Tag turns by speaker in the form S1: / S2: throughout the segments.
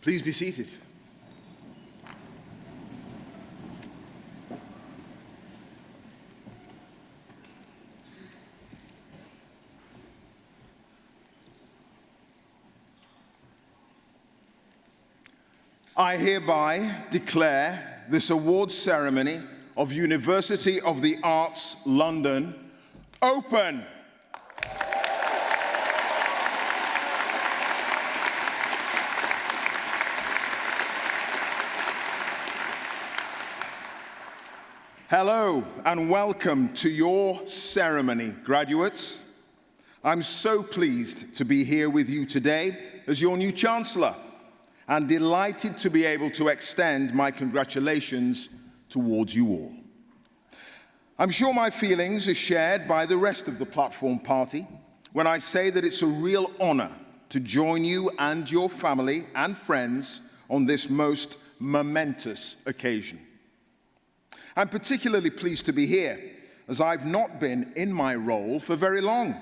S1: Please be seated. I hereby declare this awards ceremony of University of the Arts, London, open. Hello and welcome to your ceremony, graduates. I'm so pleased to be here with you today as your new Chancellor and delighted to be able to extend my congratulations towards you all. I'm sure my feelings are shared by the rest of the platform party when I say that it's a real honor to join you and your family and friends on this most momentous occasion. I'm particularly pleased to be here, as I've not been in my role for very long,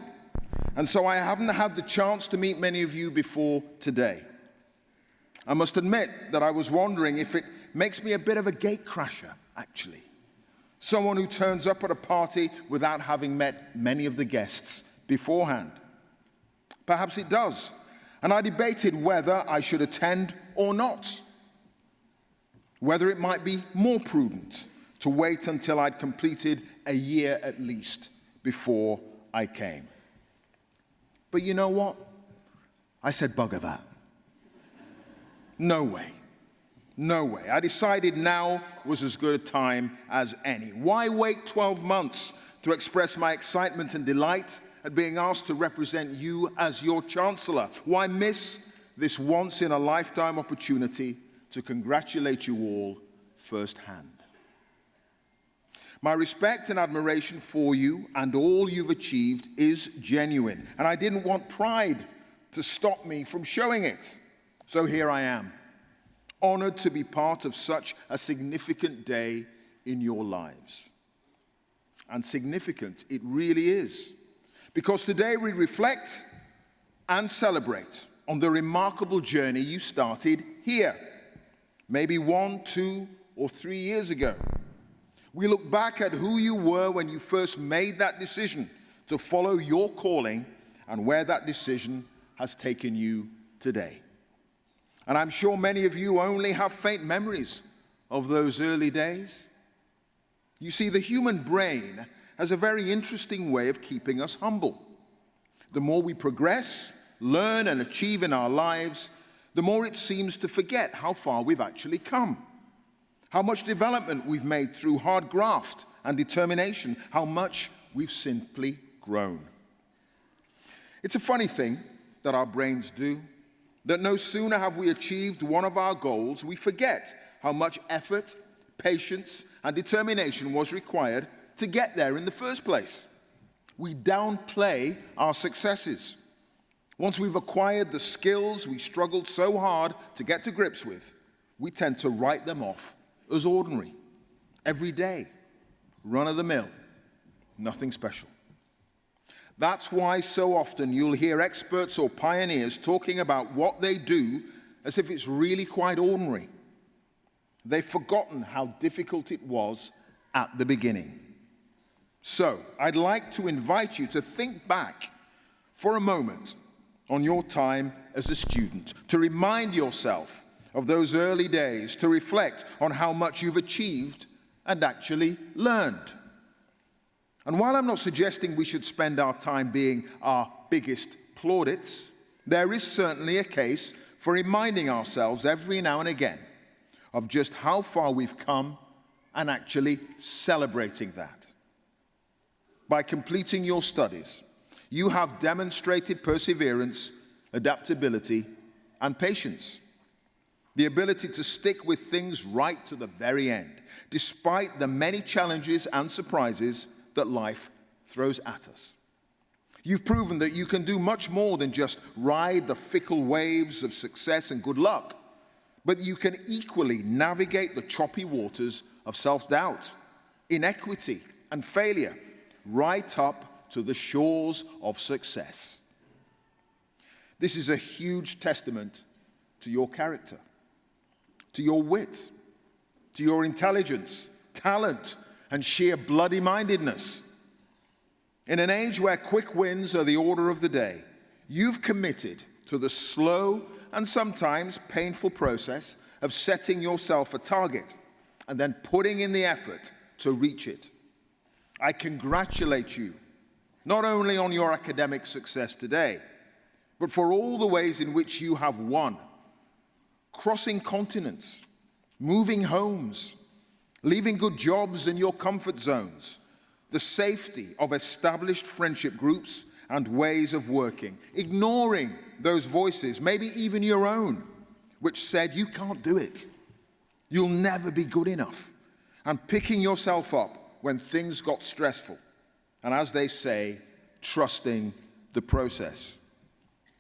S1: and so I haven't had the chance to meet many of you before today. I must admit that I was wondering if it makes me a bit of a gatecrasher, actually. Someone who turns up at a party without having met many of the guests beforehand. Perhaps it does, and I debated whether I should attend or not. Whether it might be more prudent to wait until I'd completed a year at least before I came. But you know what? I said, bugger that. No way. No way. I decided now was as good a time as any. Why wait 12 months to express my excitement and delight at being asked to represent you as your Chancellor? Why miss this once-in-a-lifetime opportunity to congratulate you all firsthand? My respect and admiration for you and all you've achieved is genuine, and I didn't want pride to stop me from showing it. So here I am, honored to be part of such a significant day in your lives. And significant it really is, because today we reflect and celebrate on the remarkable journey you started here, maybe 1, 2, or 3 years ago. We look back at who you were when you first made that decision to follow your calling and where that decision has taken you today. And I'm sure many of you only have faint memories of those early days. You see, the human brain has a very interesting way of keeping us humble. The more we progress, learn, and achieve in our lives, the more it seems to forget how far we've actually come. How much development we've made through hard graft and determination, how much we've simply grown. It's a funny thing that our brains do, that no sooner have we achieved one of our goals, we forget how much effort, patience, and determination was required to get there in the first place. We downplay our successes. Once we've acquired the skills we struggled so hard to get to grips with, we tend to write them off as ordinary, everyday, run-of-the-mill, nothing special. That's why so often you'll hear experts or pioneers talking about what they do as if it's really quite ordinary. They've forgotten how difficult it was at the beginning. So, I'd like to invite you to think back for a moment on your time as a student, to remind yourself of those early days, to reflect on how much you've achieved and actually learned. And while I'm not suggesting we should spend our time being our biggest plaudits, there is certainly a case for reminding ourselves every now and again of just how far we've come and actually celebrating that. By completing your studies, you have demonstrated perseverance, adaptability, and patience. The ability to stick with things right to the very end, despite the many challenges and surprises that life throws at us. You've proven that you can do much more than just ride the fickle waves of success and good luck, but you can equally navigate the choppy waters of self-doubt, inequity, and failure, right up to the shores of success. This is a huge testament to your character. to your wit, to your intelligence, talent, and sheer bloody-mindedness. In an age where quick wins are the order of the day, you've committed to the slow and sometimes painful process of setting yourself a target and then putting in the effort to reach it. I congratulate you not only on your academic success today, but for all the ways in which you have won. Crossing continents, moving homes, leaving good jobs in your comfort zones, the safety of established friendship groups and ways of working, ignoring those voices, maybe even your own, which said you can't do it, you'll never be good enough, and picking yourself up when things got stressful, and as they say, trusting the process.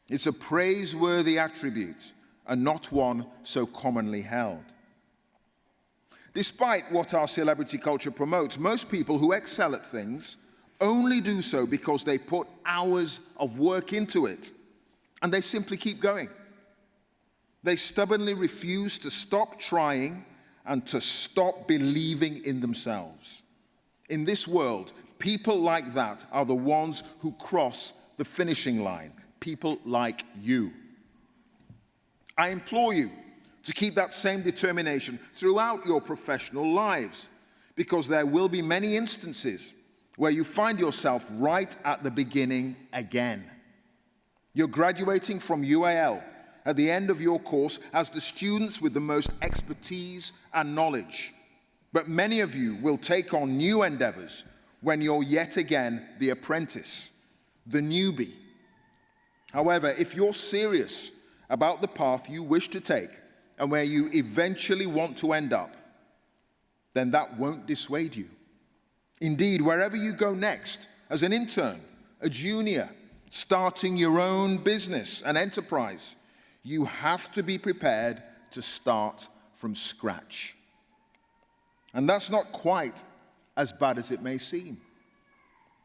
S1: It's a praiseworthy attribute and not one so commonly held. Despite what our celebrity culture promotes, most people who excel at things only do so because they put hours of work into it, and they simply keep going. They stubbornly refuse to stop trying and to stop believing in themselves. In this world, people like that are the ones who cross the finishing line, people like you. I implore you to keep that same determination throughout your professional lives, because there will be many instances where you find yourself right at the beginning again. You're graduating from UAL at the end of your course as the students with the most expertise and knowledge. But many of you will take on new endeavors when you're yet again the apprentice, the newbie. However, if you're serious about the path you wish to take and where you eventually want to end up, then that won't dissuade you. Indeed, wherever you go next, as an intern, a junior, starting your own business and enterprise, you have to be prepared to start from scratch. And that's not quite as bad as it may seem.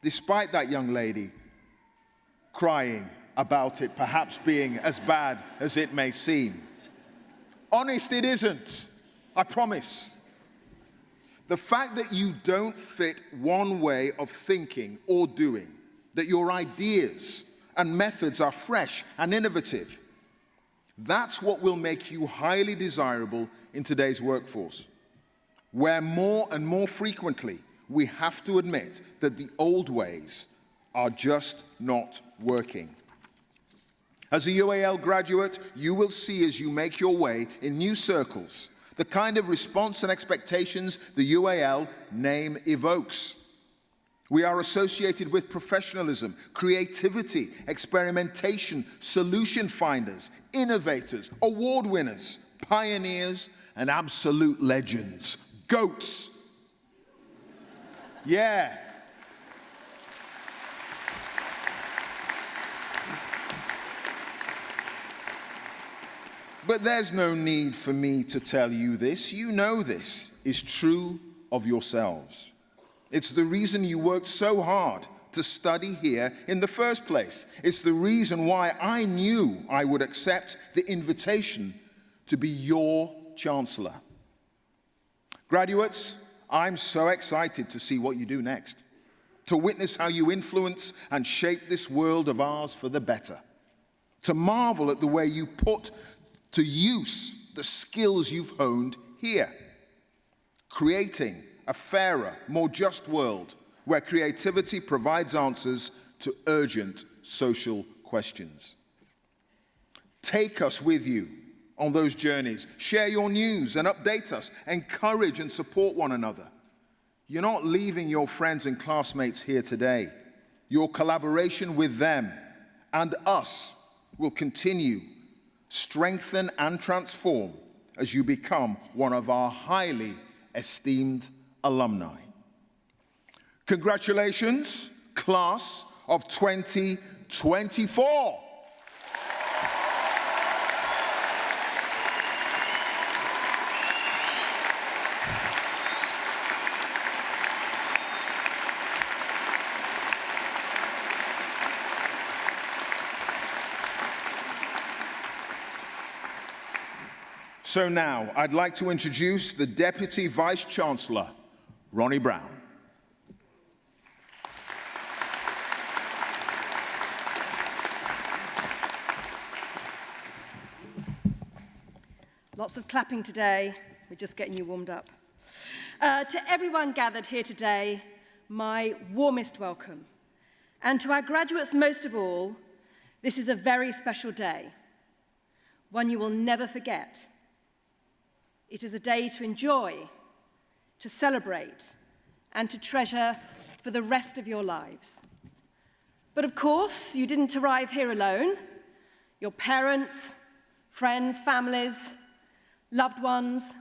S1: Despite that young lady crying about it perhaps being as bad as it may seem. Honest, it isn't, I promise. The fact that you don't fit one way of thinking or doing, that your ideas and methods are fresh and innovative, that's what will make you highly desirable in today's workforce, where more and more frequently we have to admit that the old ways are just not working. As a UAL graduate, you will see as you make your way in new circles the kind of response and expectations the UAL name evokes. We are associated with professionalism, creativity, experimentation, solution finders, innovators, award winners, pioneers, and absolute legends. GOATs. Yeah. But there's no need for me to tell you this. You know this is true of yourselves. It's the reason you worked so hard to study here in the first place. It's the reason why I knew I would accept the invitation to be your chancellor. Graduates, I'm so excited to see what you do next, to witness how you influence and shape this world of ours for the better, to marvel at the way you put to use the skills you've honed here, creating a fairer, more just world where creativity provides answers to urgent social questions. Take us with you on those journeys. Share your news and update us. Encourage and support one another. You're not leaving your friends and classmates here today. Your collaboration with them and us will continue, strengthen and transform as you become one of our highly esteemed alumni. Congratulations, class of 2024. So now, I'd like to introduce the Deputy Vice-Chancellor, Ronnie Brown.
S2: Lots of clapping today. We're just getting you warmed up. To everyone gathered here today, my warmest welcome. And to our graduates most of all, this is a very special day, one you will never forget. It is a day to enjoy, to celebrate, and to treasure for the rest of your lives. But of course, you didn't arrive here alone. Your parents, friends, families, loved ones,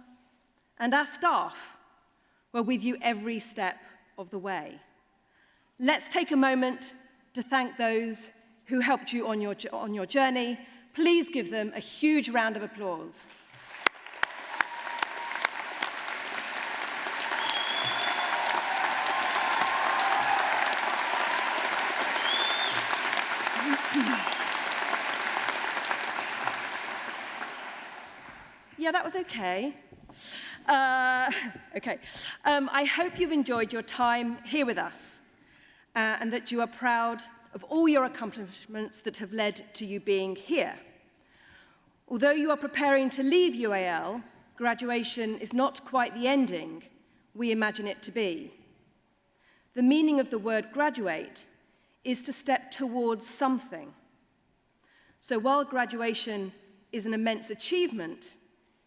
S2: and our staff were with you every step of the way. Let's take a moment to thank those who helped you on your journey. Please give them a huge round of applause. Yeah, that was okay. I hope you've enjoyed your time here with us and that you are proud of all your accomplishments that have led to you being here. Although you are preparing to leave UAL, graduation is not quite the ending we imagine it to be. The meaning of the word graduate is to step towards something. So while graduation is an immense achievement,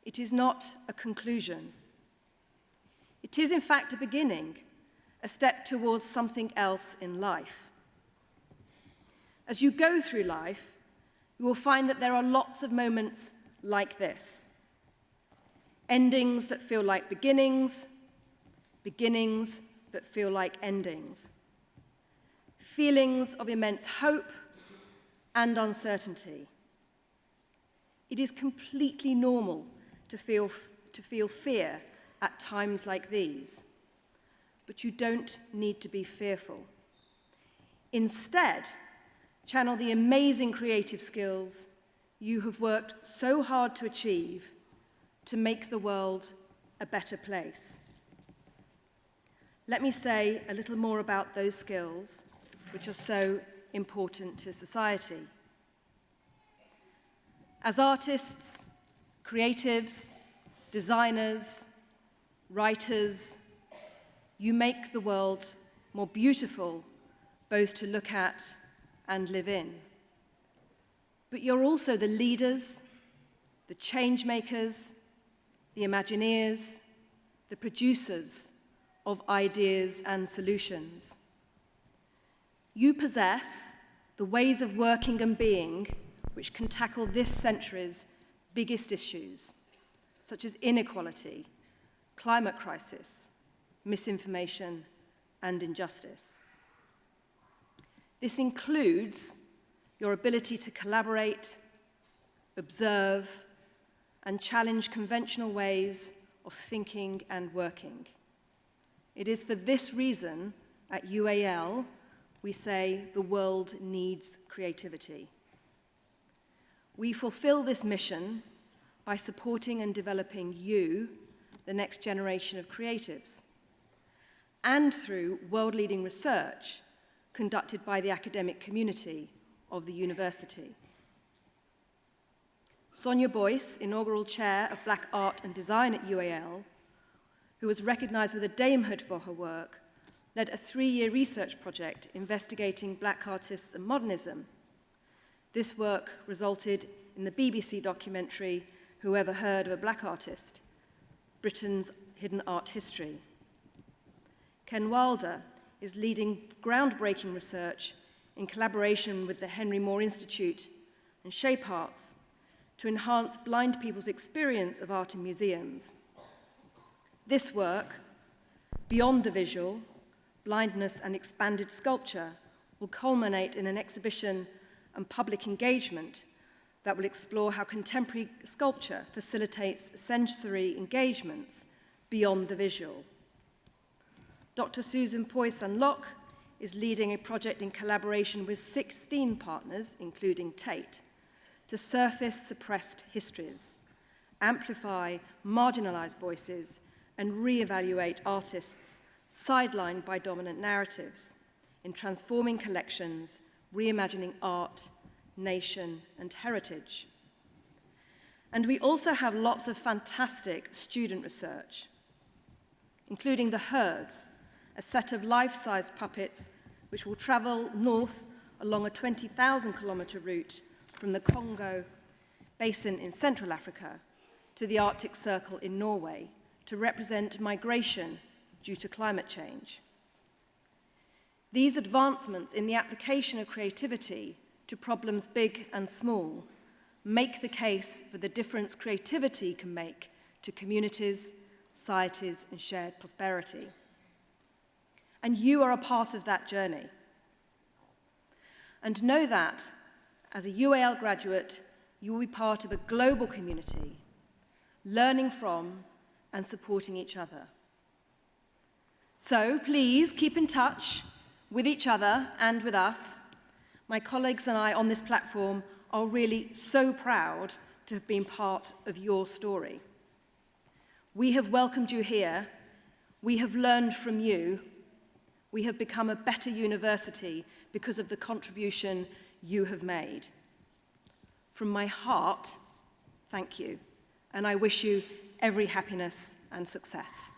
S2: it is not a conclusion. It is, in fact, a beginning, a step towards something else in life. As you go through life, you will find that there are lots of moments like this. Endings that feel like beginnings, beginnings that feel like endings. Feelings of immense hope and uncertainty. It is completely normal to feel fear at times like these, but you don't need to be fearful. Instead, channel the amazing creative skills you have worked so hard to achieve to make the world a better place. Let me say a little more about those skills which are so important to society. As artists, creatives, designers, writers, you make the world more beautiful, both to look at and live in. But you're also the leaders, the change makers, the Imagineers, the producers of ideas and solutions. You possess the ways of working and being which can tackle this century's biggest issues, such as inequality, climate crisis, misinformation, and injustice. This includes your ability to collaborate, observe, and challenge conventional ways of thinking and working. It is for this reason, at UAL, we say the world needs creativity. We fulfill this mission by supporting and developing you, the next generation of creatives, and through world-leading research conducted by the academic community of the university. Sonia Boyce, inaugural chair of Black Art and Design at UAL, who was recognized with a Damehood for her work, led a 3-year research project investigating Black artists and modernism. This work resulted in the BBC documentary, Whoever Heard of a Black Artist? Britain's Hidden Art History. Ken Wilder is leading groundbreaking research in collaboration with the Henry Moore Institute and Shape Arts to enhance blind people's experience of art in museums. This work, Beyond the Visual, Blindness and Expanded Sculpture, will culminate in an exhibition and public engagement that will explore how contemporary sculpture facilitates sensory engagements beyond the visual. Dr. Susan Poyson-Locke is leading a project in collaboration with 16 partners, including Tate, to surface suppressed histories amplify marginalised voices, and re-evaluate artists sidelined by dominant narratives in transforming collections, reimagining art, nation, and heritage. And we also have lots of fantastic student research, including the Herds, a set of life-size puppets which will travel north along a 20,000-kilometre route from the Congo Basin in Central Africa to the Arctic Circle in Norway to represent migration due to climate change. These advancements in the application of creativity to problems big and small make the case for the difference creativity can make to communities, societies, and shared prosperity. And you are a part of that journey. And know that, as a UAL graduate, you will be part of a global community, learning from and supporting each other. So please keep in touch with each other and with us. My colleagues and I on this platform are really so proud to have been part of your story. We have welcomed you here. We have learned from you. We have become a better university because of the contribution you have made. From my heart, thank you, and I wish you every happiness and success.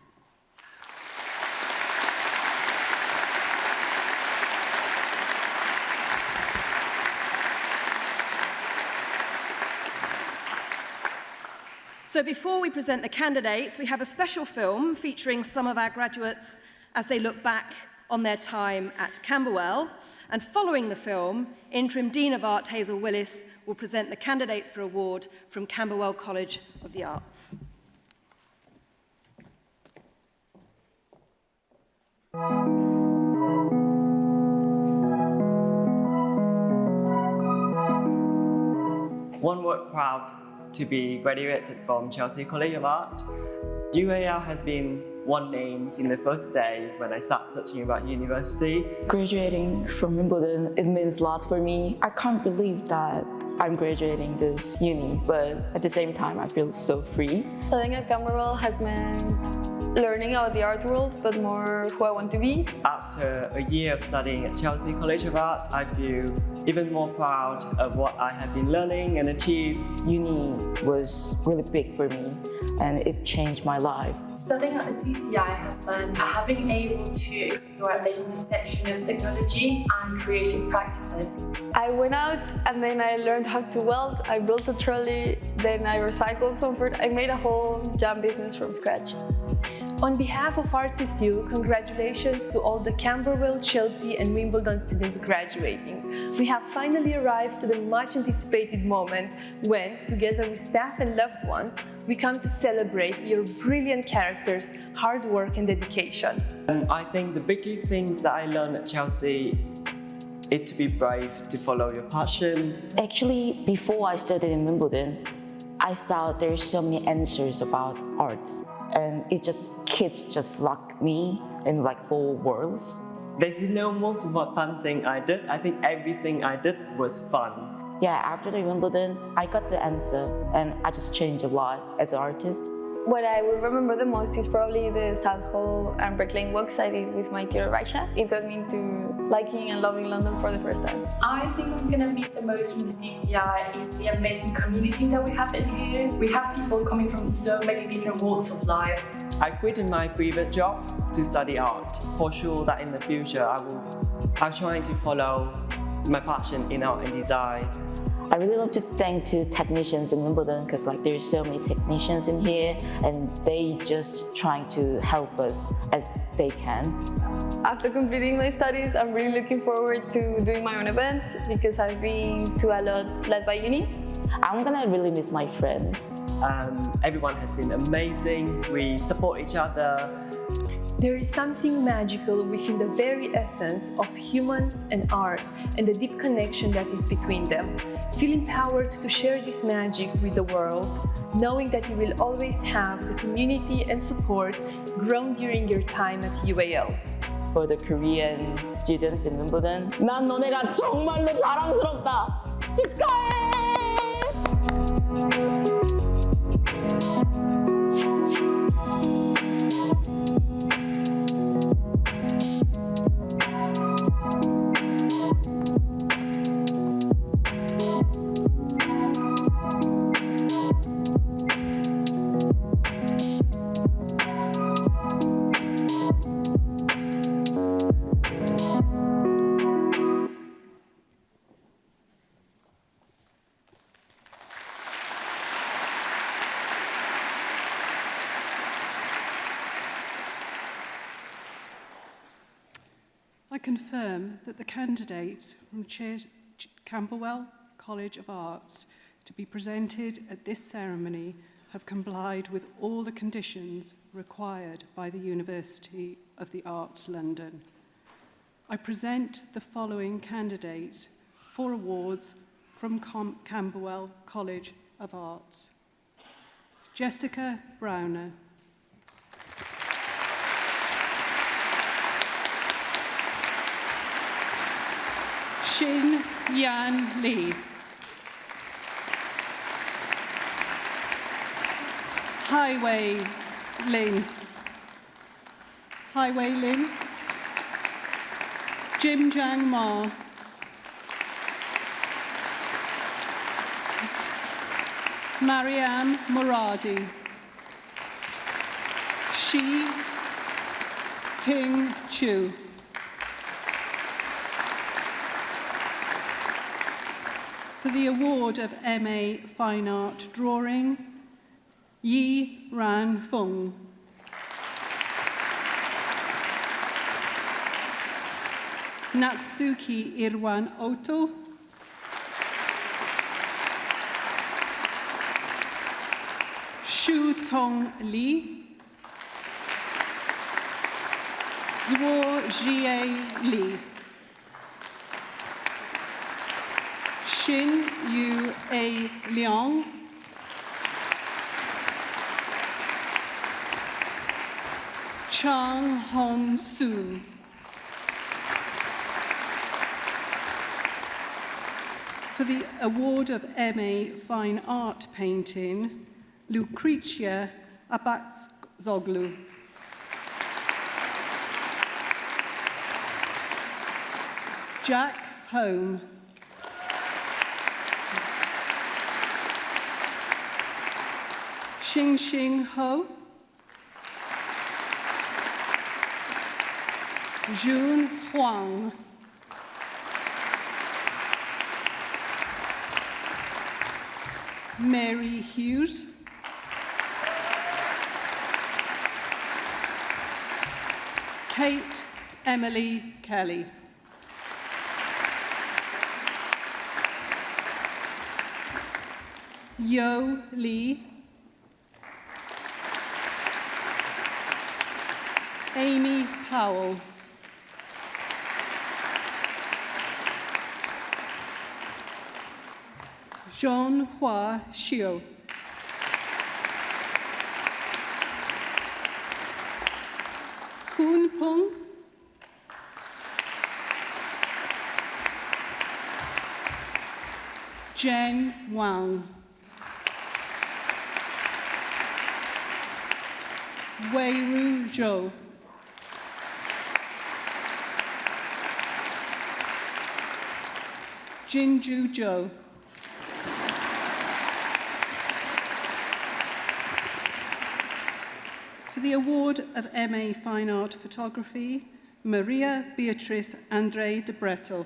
S2: So before we present the candidates, we have a special film featuring some of our graduates as they look back on their time at Camberwell. And following the film, Interim Dean of Art Hazel Willis will present the candidates for award from Camberwell College of the Arts.
S3: One word proud to be graduated from Chelsea College of Art. UAL has been one name in the first day when I started searching about university.
S4: Graduating from Wimbledon, it means a lot for me. I can't believe that I'm graduating this uni, but at the same time I feel so free.
S5: Studying at Camberwell has meant learning about the art world, but more who I want to be.
S3: After a year of studying at Chelsea College of Art, I feel even more proud of what I have been learning and achieved.
S4: Uni was really big for me and it changed my life.
S6: Studying at the CCI has meant having able to explore the intersection of technology and creative practices.
S5: I went out and then I learned how to weld, I built a trolley, then I recycled some fruit. I made a whole jam business from scratch.
S7: On behalf of ArtsSU, congratulations to all the Camberwell, Chelsea and Wimbledon students graduating. We have finally arrived to the much anticipated moment when, together with staff and loved ones, we come to celebrate your brilliant characters, hard work and dedication.
S3: And I think the big things that I learned at Chelsea is to be brave, to follow your passion.
S4: Actually, before I studied in Wimbledon, I thought there's so many answers about arts. And it just keeps just lock me in like 4 worlds.
S3: There's no most fun thing I did. I think everything I did was fun.
S4: Yeah, after the Wimbledon, I got the answer and I just changed a lot as an artist.
S5: What I will remember the most is probably the South Hall and Brick Lane walks I did with my tutor Raisha. It got me into liking and loving London for the first time.
S6: I think I'm going to miss the most from the CCI is the amazing community that we have in here. We have people coming from so many different walks of life.
S3: I quit my previous job to study art. For sure that in the future I'm trying to follow my passion in art and design.
S4: I really love to thank to technicians in Wimbledon because like there's so many technicians in here and they just trying to help us as they can.
S5: After completing my studies, I'm really looking forward to doing my own events because I've been to a lot led by uni.
S4: I'm gonna really miss my friends.
S3: Everyone has been amazing. We support each other.
S7: There is something magical within the very essence of humans and art and the deep connection that is between them. Feel empowered to share this magic with the world, knowing that you will always have the community and support grown during your time at UAL.
S4: For the Korean students in Wimbledon, 난 너네가 정말로 자랑스럽다. 축하해!
S8: I confirm that the candidates from Camberwell College of Arts to be presented at this ceremony have complied with all the conditions required by the University of the Arts London. I present the following candidates for awards from Camberwell College of Arts. Jessica Browner. Shin Yan Lee. Highway Lin. Jim Jang Ma. Mariam Muradi. Shi Ting Chu. For the award of MA Fine Art Drawing, Yi Ran Fung. Natsuki Irwan Oto. Shu Tong Li. Zhuo Jie Li. Xin Yu A Liang. Chang Hong Soon. For the award of MA Fine Art Painting, Lucretia Abatzoglu. Jack Home. Xing Xing Ho. Jun Huang. Mary Hughes. Kate Emily Kelly. Yo Lee. Amy Powell. Jean-Hua Xiu. Kun Peng. Jen Wang. Wei-Ru Zhou. Jinju Zhou. For the award of MA Fine Art Photography, Maria Beatrice Andre de Breto.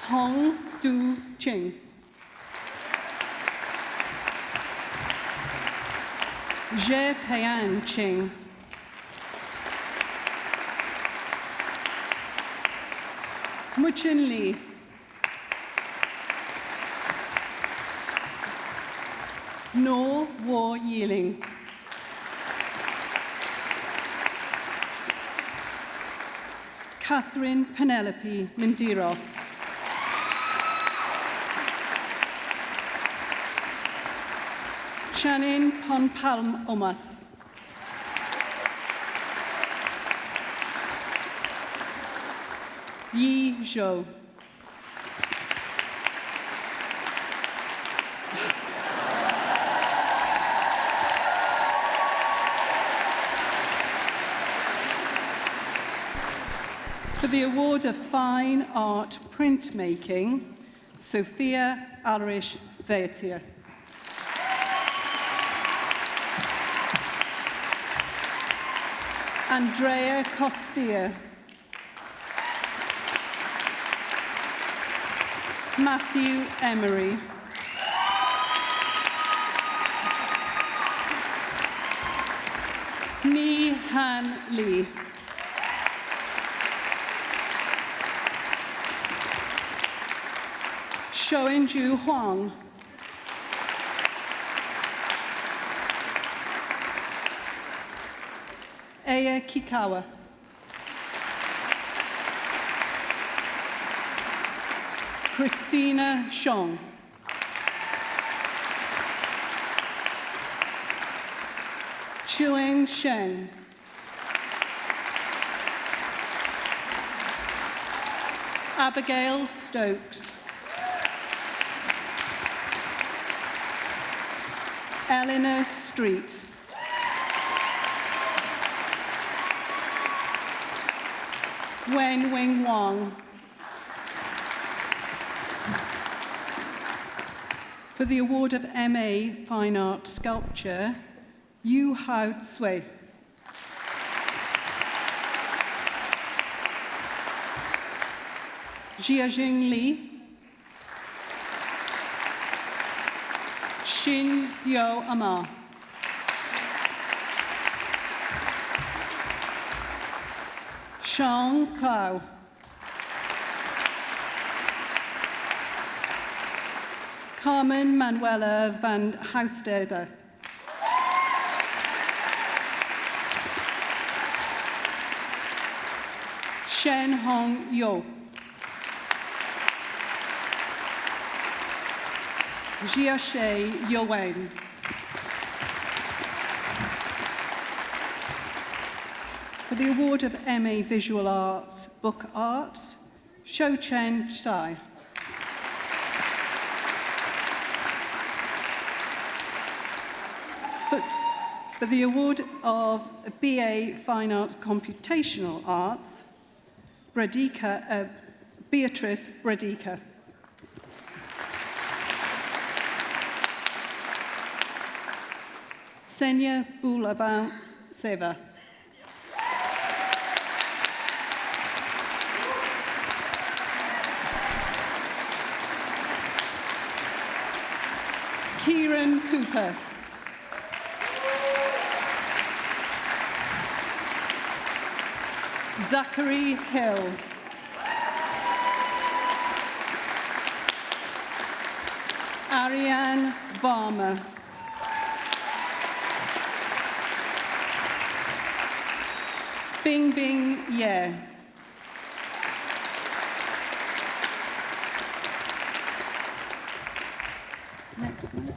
S8: Hong Du Ching. Zhe Peian Ching. Muchin Li. No War Yiling. Catherine Penelope Mendiros. Chanin Ponpalm Omas. Yi Zhou. For the award of Fine Art Printmaking, Sophia Alrich Veitier. Andrea Costia. Matthew Emery. Mi Han Lee. Shoenju Huang. Aya Kikawa. Christina Shong. Chuang Sheng. Abigail Stokes. Eleanor Street. Wen Wing Wang. For the award of MA Fine Art Sculpture, Yu Hao Tsui. Jiajing Li. Shin Yo Ama. Shang Kao. Carmen Manuela van Houstede. Shen Hong Yo. Jiaxie Yuan. For the award of MA Visual Arts, Book Arts, Shou Chen Tsai. For the award of BA Fine Arts Computational Arts, Beatrice Bredica. Senya Boulavan Seva. Kieran Cooper. Zachary Hill. Ariane Varma. Bing Bing Ye. Next one.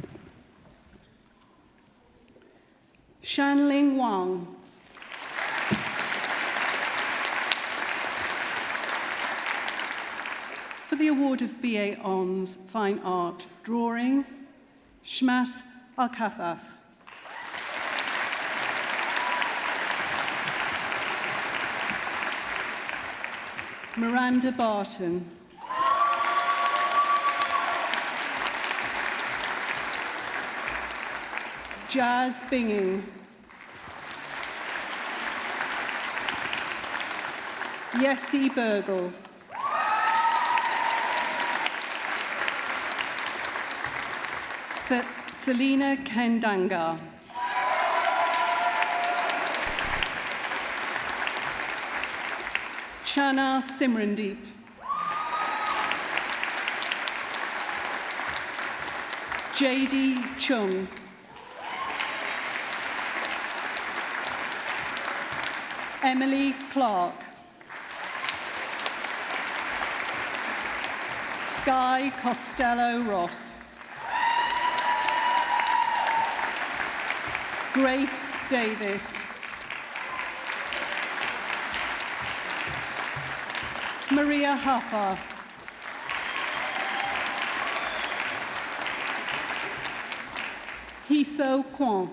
S8: Shanling Wang. For the award of BA Hons Fine Art Drawing, Shmas Al-Kafaf. Miranda Barton. Jazz Binging. Yessie Burgle. Selina Kendanga. Chana Simrandeep. J.D. Chung. Emily Clark. Sky Costello Ross. Grace Davis. Maria Huffer. Hiso Kwon.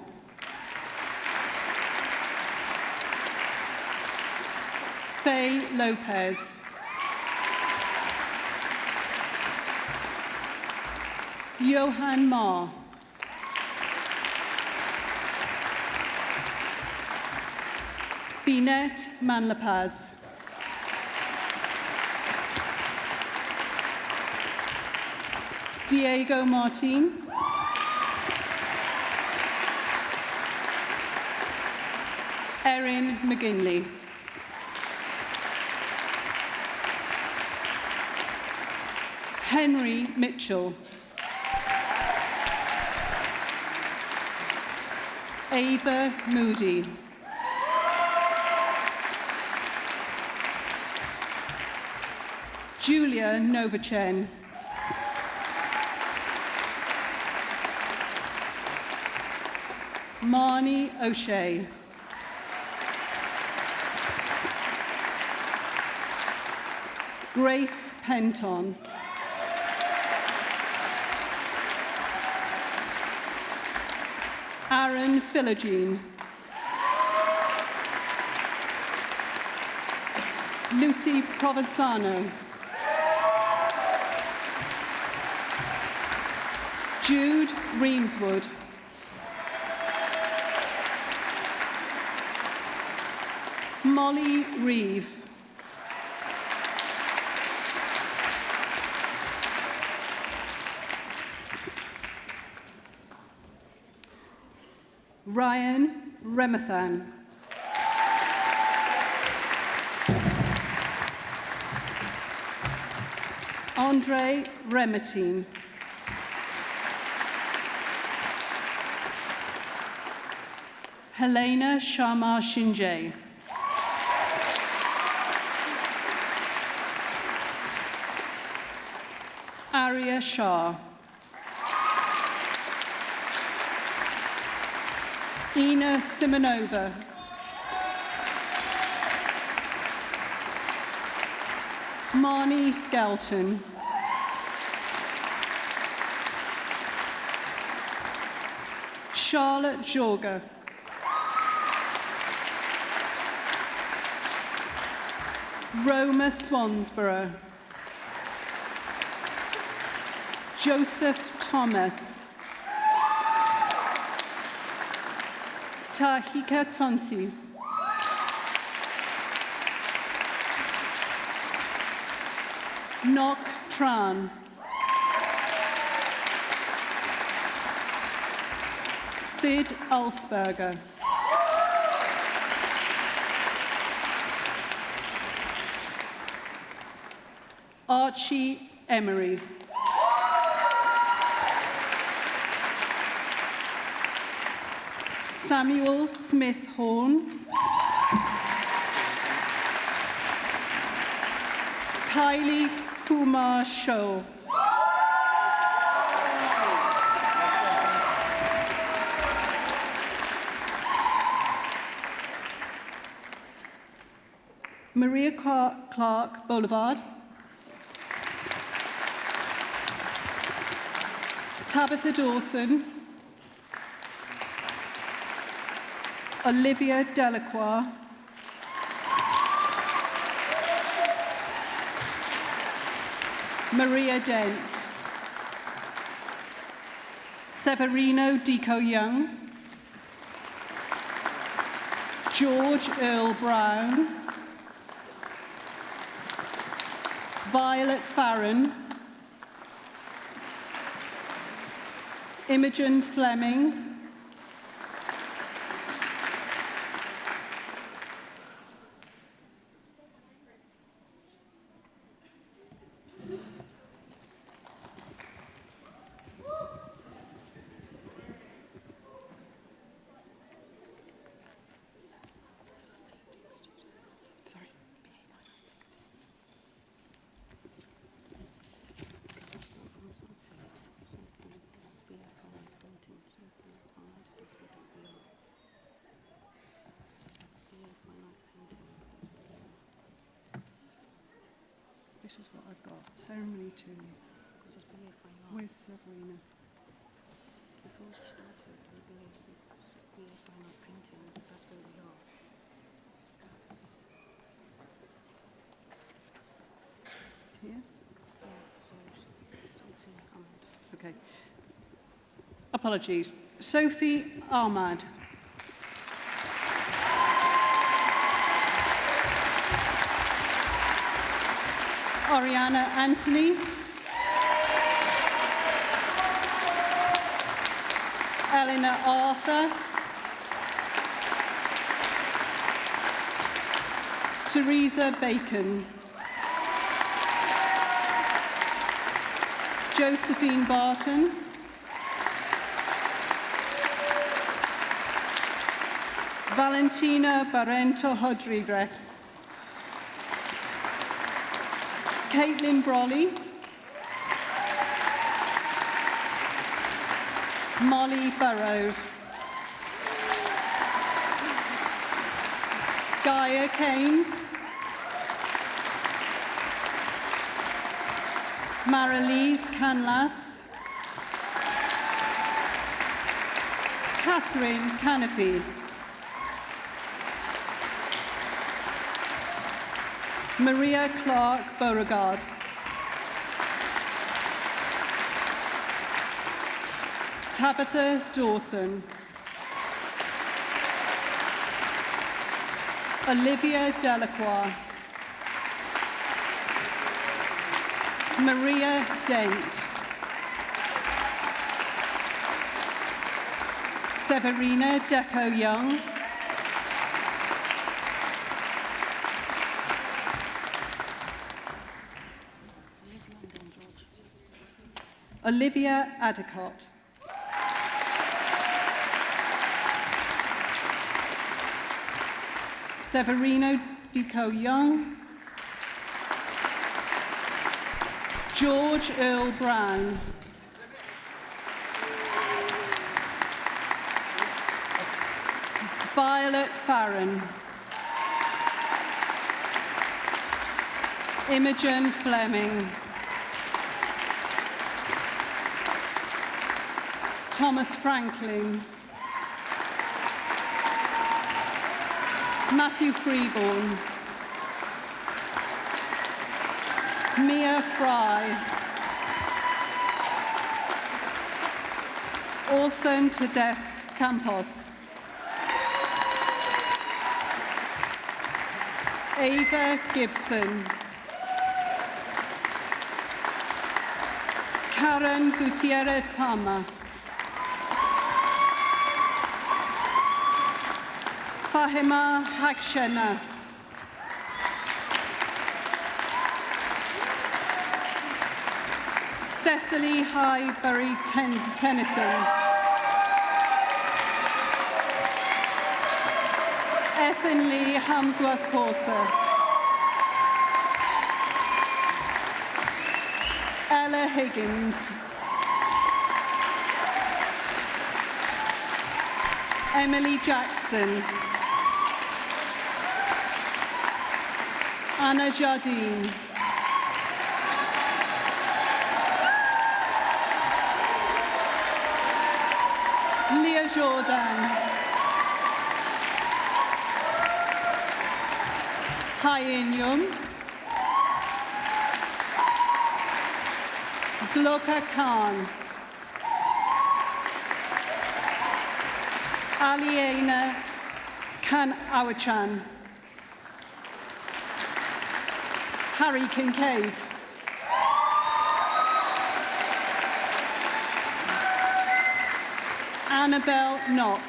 S8: Faye Lopez. Johan Ma. Binet Manlapaz. Diego Martin. Erin McGinley. Henry Mitchell. Ava Moody. Julia Novachen. Marnie O'Shea. Grace Penton. Aaron Philogene. Lucy Provenzano. Jude Reamswood. Molly Reeve. Ryan Remathan. Andre Remetine. Helena Sharma Shinjay. Arya Shah. Ina Simonova. Marnie Skelton. Charlotte Jorga. Roma Swansborough. Joseph Thomas. Tahika Tonti. Nok Tran. Sid Ulsberger. Archie Emery. Samuel Smith Horn. Kylie Kumar Shaw. Maria Clark Boulevard. Tabitha Dawson. Olivia Delacroix. Maria Dent. Severino Deco Young. George Earl Brown. Violet Farron. Imogen Fleming. This is what I've got. Ceremony 2. Where's Sabrina?
S9: Before we started, we realized we had fine art painting. That's where we are.
S8: Here?
S9: Yeah, so Sophie Ahmad.
S8: Okay. Apologies. Sophie Ahmad. Oriana Anthony. Eleanor Arthur. Teresa Bacon. Josephine Barton. Valentina Barrento Rodriguez. Caitlin Brolly. Molly Burrows. Gaia Keynes. Marilise Canlas. Catherine Canopy. Maria Clark Beauregard. Tabitha Dawson. Olivia Delacroix. Maria Dent. Severina Deco Young. Olivia Adicott. Severino Deco Young. George Earl Brown. Violet Farron. Imogen Fleming. Thomas Franklin. Matthew Freeborn. Mia Fry. Orson Tedesque Campos. Ava Gibson. Karen Gutierrez Palma. Fahima Hakshenas. Cecily Highbury Tennyson. Ethan Lee Hamsworth Corser. Ella Higgins. Emily Jackson. Anna Jardine. Leah Jordan. Hyen Yum. Zloka Khan. Aliena Khan Awachan. Harry Kincaid. Annabelle Knock.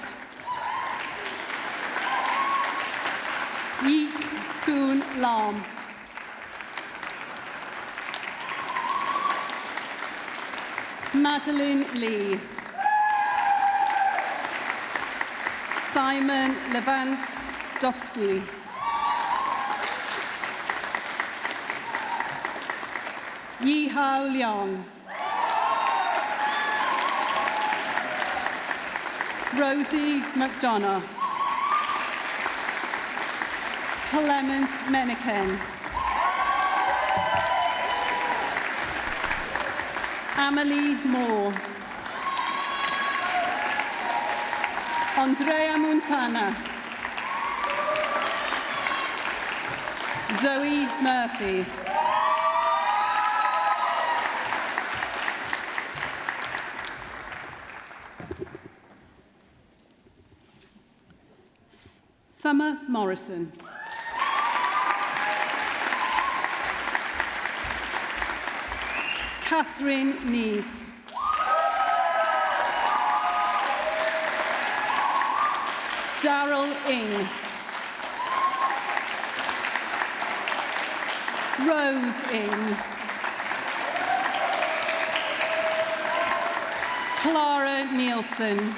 S8: Yeek Soon Lam. Madeline Lee. Simon Levance Dosky. Yi Hao Liang. Rosie McDonough. Clement Meneken. Amelie Moore. Andrea Montana. Zoe Murphy. Summer Morrison. Catherine Needs. Daryl Ing. Rose in. Clara Nielsen.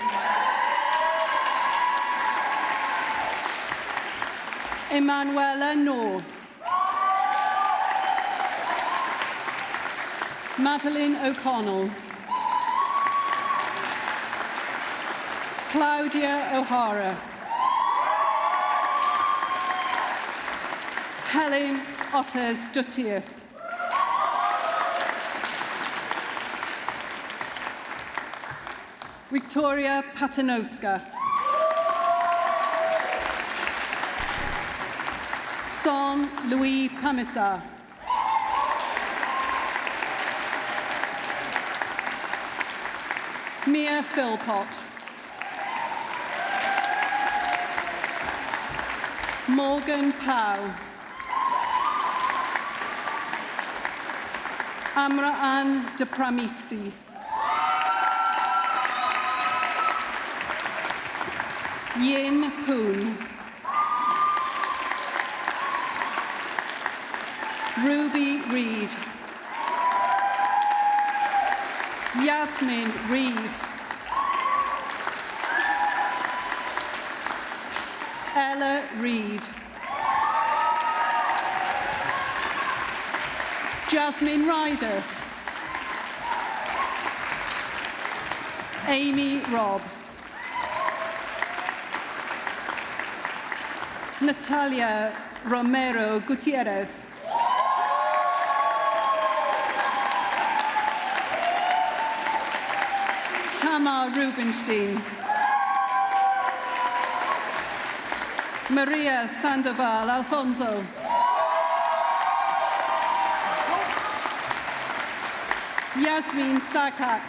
S8: Emanuela Noor. Madeline O'Connell. Claudia O'Hara. Helen Otters Duttier. Victoria Paternoska. Son Louis Pamisa. Mia Philpott. Morgan Powell. Amraan de Pramisti. Yin Poon. Ruby Reed. Yasmin Reeve. Ella Reed. Jasmine Ryder. Amy Robb. Natalia Romero Gutierrez. Tamar Rubenstein. Maria Sandoval Alfonso. Yasmin Sakak.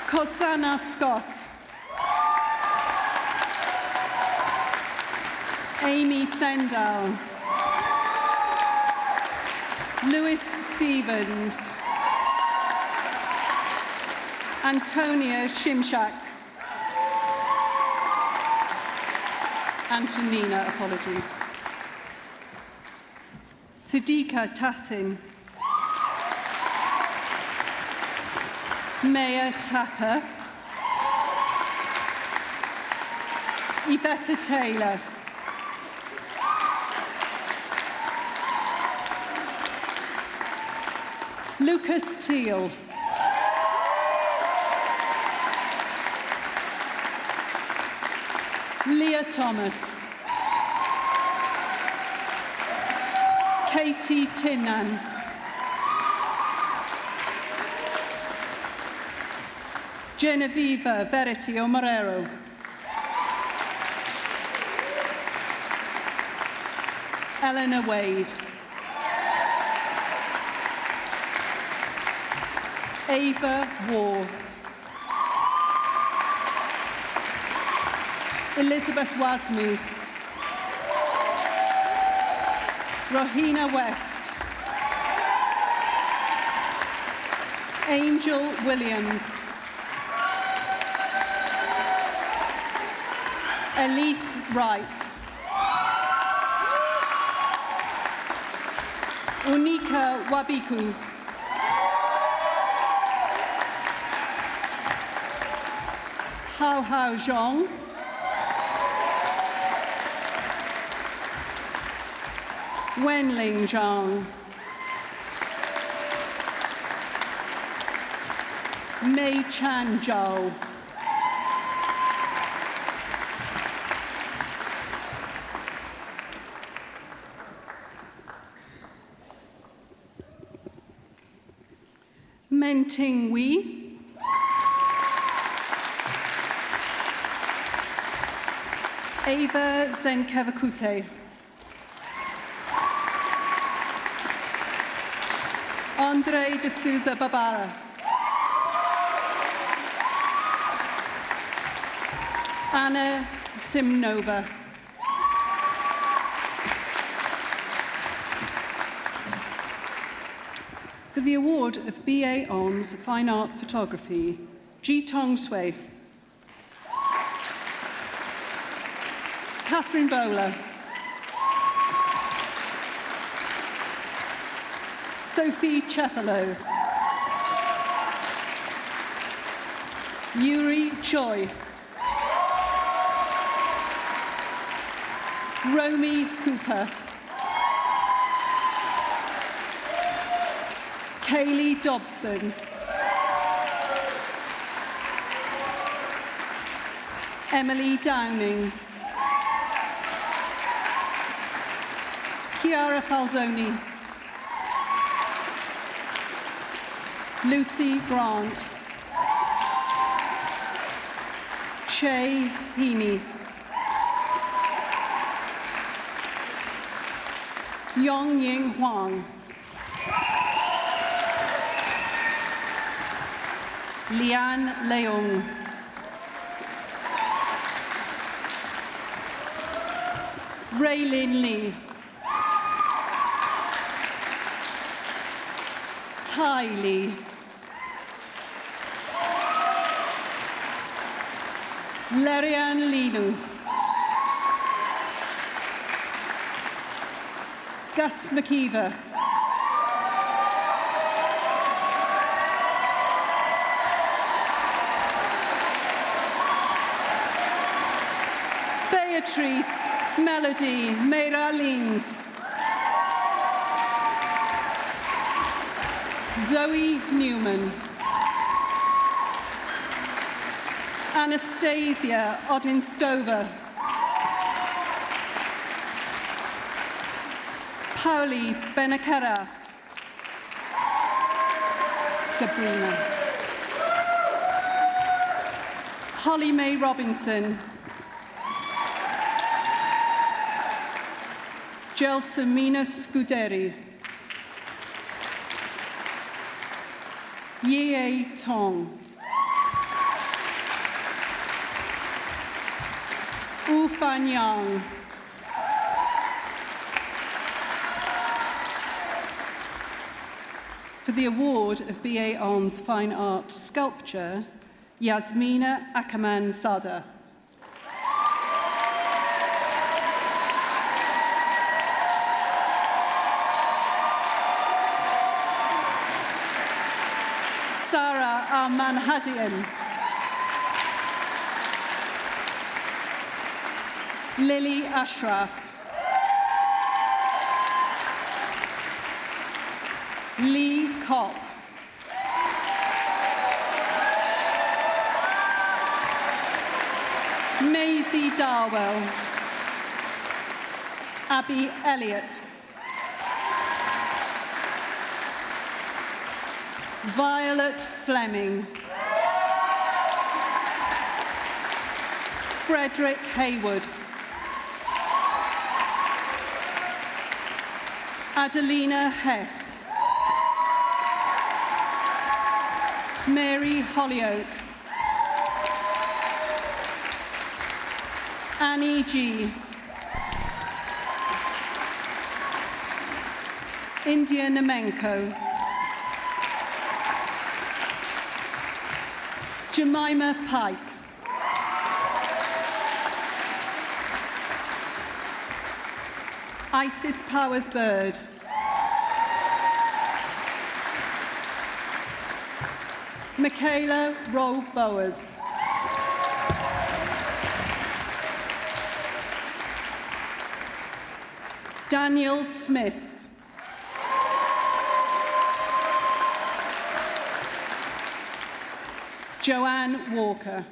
S8: Kosana Scott. Amy Sendal. Lewis Stevens. Antonia Shimshak. Antonina, apologies. Siddiqa Tassin. Maya Tapper. Yvetta Taylor. Lucas Teal. Leah Thomas. Katie Tinnan. Genevieve Verity Omarero. Eleanor Wade. Ava War. Elizabeth Wasmuth. Rohina West. Angel Williams. Elise Wright. Unika Wabiku. Hao Hao Zhong. Wenling Zhang. Mei Chan Zhao. Men Ting Wei. Ava Zenkevakute. Andre de Souza Babara. Anna Simnova. For the award of BA Hons Fine Art Photography, Ji Tong Sui. Catherine Bowler. Sophie Cefalo. Yuri Choi. Romy Cooper. Kaylee Dobson. Emily Downing. Chiara Falzoni. Lucy Grant. Che Heaney. Yong Ying Huang. Lian Leung. Raylin Lee. Tai Lee. Lerian Linu. Gus McKeever. Beatrice Melody Meira-Lins. Zoe Newman. Anastasia Odinskova. Pauli Benacaraf. Sabrina. Holly Mae Robinson. Gelsamina Scuderi. Ye Tong. Wu Fan Yang. For the award of BA On's Fine Art Sculpture, Yasmina Akaman Sada. Sarah Armanhadian. Lily Ashraf. Lee Kopp. Maisie Darwell. Abby Elliott. Violet Fleming. Frederick Hayward. Adelina Hess. Mary Hollyoak. Annie G. India Namenko. Jemima Pike. Isis Powers Bird. Michaela Rowe Bowers. Daniel Smith. Joanne Walker.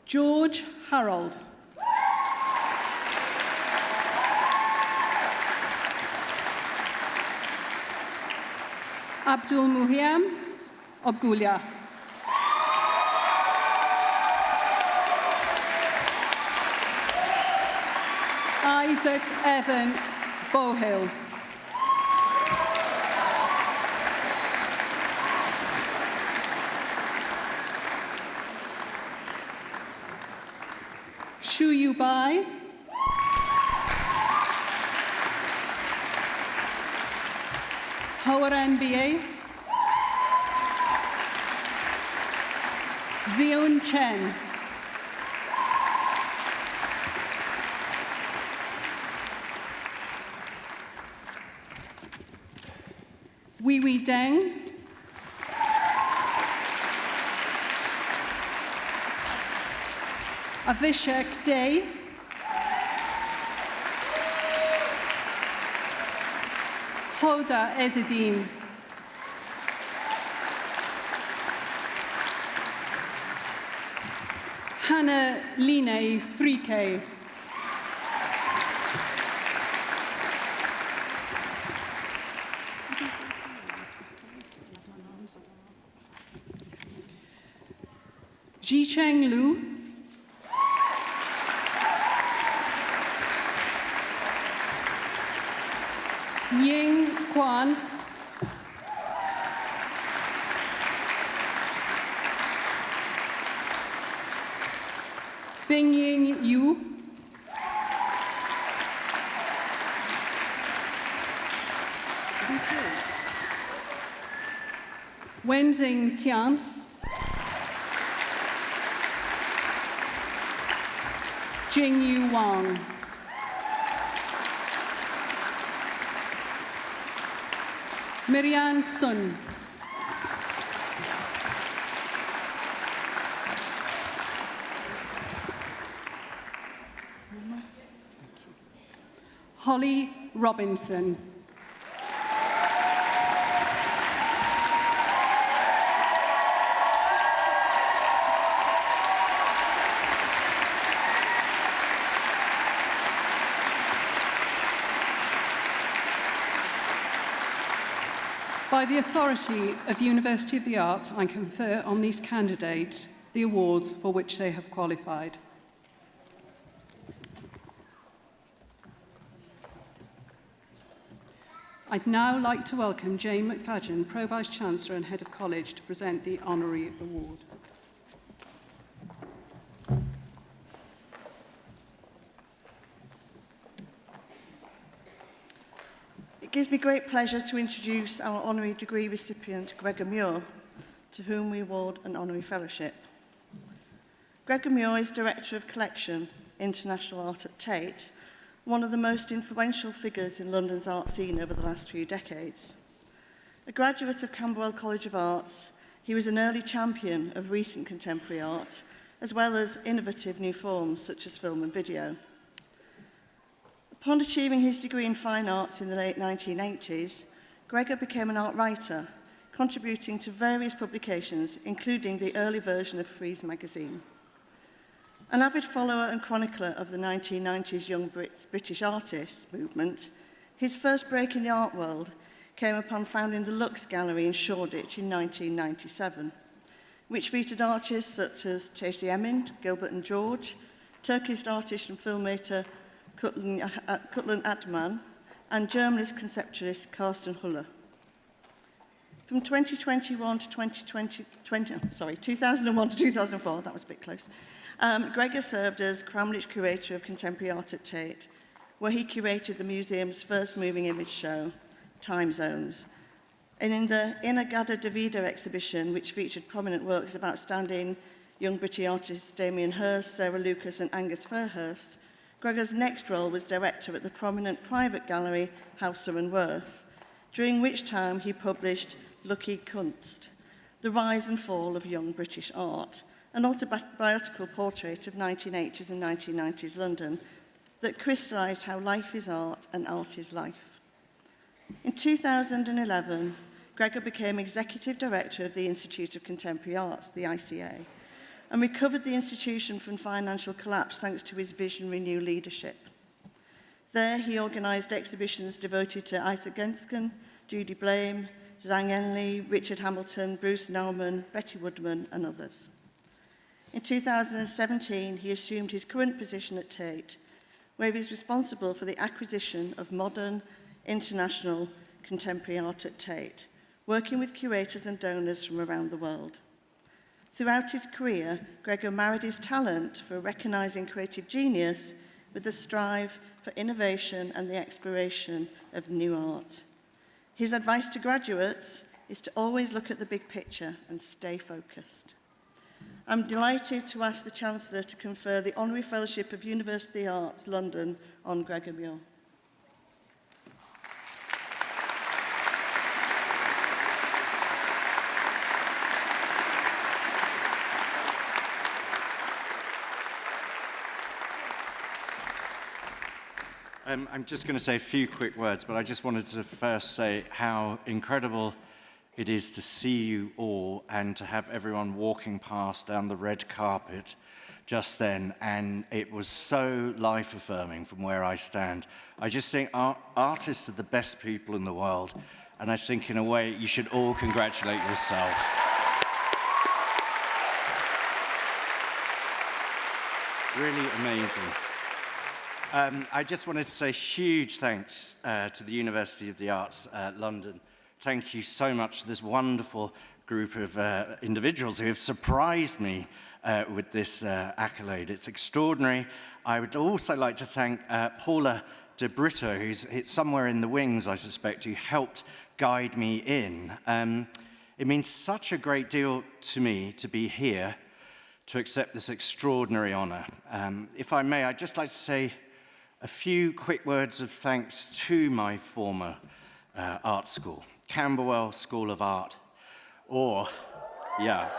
S8: George Harold. Abdul Muhiam Obgulia. Isaac Evan Bohill. Shu Yubai. Howard NBA. Zion Chen. Wee Deng. Avishek Day. Hoda Ezzedine. Hannah Line Frike. Jicheng Lu. Ying Quan. Bingying Yu. Wenzing Tian. Jingyu Wang. Miriam Sun. Holly Robinson. By the authority of the University of the Arts, I confer on these candidates the awards for which they have qualified. I'd now like to welcome Jane McFadden, Pro-Vice-Chancellor and Head of College, to present the Honorary Award.
S10: It gives me great pleasure to introduce our honorary degree recipient, Gregor Muir, to whom we award an honorary fellowship. Gregor Muir is Director of Collection, International Art at Tate, one of the most influential figures in London's art scene over the last few decades. A graduate of Camberwell College of Arts, he was an early champion of recent contemporary art, as well as innovative new forms such as film and video. Upon achieving his degree in fine arts in the late 1980s, Gregor became an art writer, contributing to various publications, including the early version of Frieze magazine. An avid follower and chronicler of the 1990s Young British Artists movement, his first break in the art world came upon founding the Lux Gallery in Shoreditch in 1997, which featured artists such as Chasey Emin, Gilbert and George, Turkish artist and filmmaker Kutlan Atman, and Germanist conceptualist Carsten Huller. From 2001 to 2004, that was a bit close, Gregor served as Cramlich Curator of Contemporary Art at Tate, where he curated the museum's first moving image show, Time Zones. And in the Inagada Davida exhibition, which featured prominent works of outstanding young British artists Damien Hirst, Sarah Lucas and Angus Fairhurst, Gregor's next role was director at the prominent private gallery Hauser and Worth, during which time he published Lucky Kunst, The Rise and Fall of Young British Art, an autobiographical portrait of 1980s and 1990s London that crystallised how life is art and art is life. In 2011, Gregor became Executive Director of the Institute of Contemporary Arts, the ICA, and recovered the institution from financial collapse thanks to his visionary new leadership. There, he organised exhibitions devoted to Isaac Gensken, Judy Blame, Zhang Enley, Richard Hamilton, Bruce Nauman, Betty Woodman, and others. In 2017, he assumed his current position at Tate, where he was responsible for the acquisition of modern, international, contemporary art at Tate, working with curators and donors from around the world. Throughout his career, Gregor married his talent for recognising creative genius with the strive for innovation and the exploration of new art. His advice to graduates is to always look at the big picture and stay focused. I'm delighted to ask the Chancellor to confer the Honorary Fellowship of University Arts, London, on Gregor Muir.
S11: I'm just going to say a few quick words, but I just wanted to first say how incredible it is to see you all and to have everyone walking past down the red carpet just then, and it was so life-affirming from where I stand. I just think artists are the best people in the world, and I think in a way you should all congratulate yourself. Really amazing. I just wanted to say huge thanks to the University of the Arts, London. Thank you so much to this wonderful group of individuals who have surprised me with this accolade. It's extraordinary. I would also like to thank Paula de Brito, who's somewhere in the wings, I suspect, who helped guide me in. It means such a great deal to me to be here to accept this extraordinary honor. If I may, I'd just like to say a few quick words of thanks to my former art school, Camberwell School of Art, or, yeah,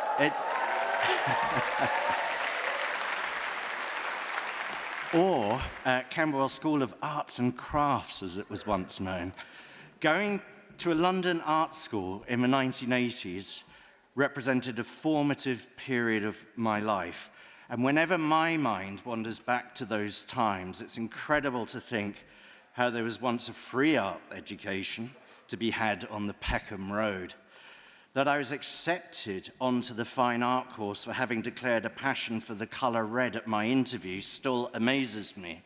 S11: or Camberwell School of Arts and Crafts, as it was once known. Going to a London art school in the 1980s represented a formative period of my life. And whenever my mind wanders back to those times, it's incredible to think how there was once a free art education to be had on the Peckham Road, that I was accepted onto the fine art course for having declared a passion for the colour red at my interview still amazes me,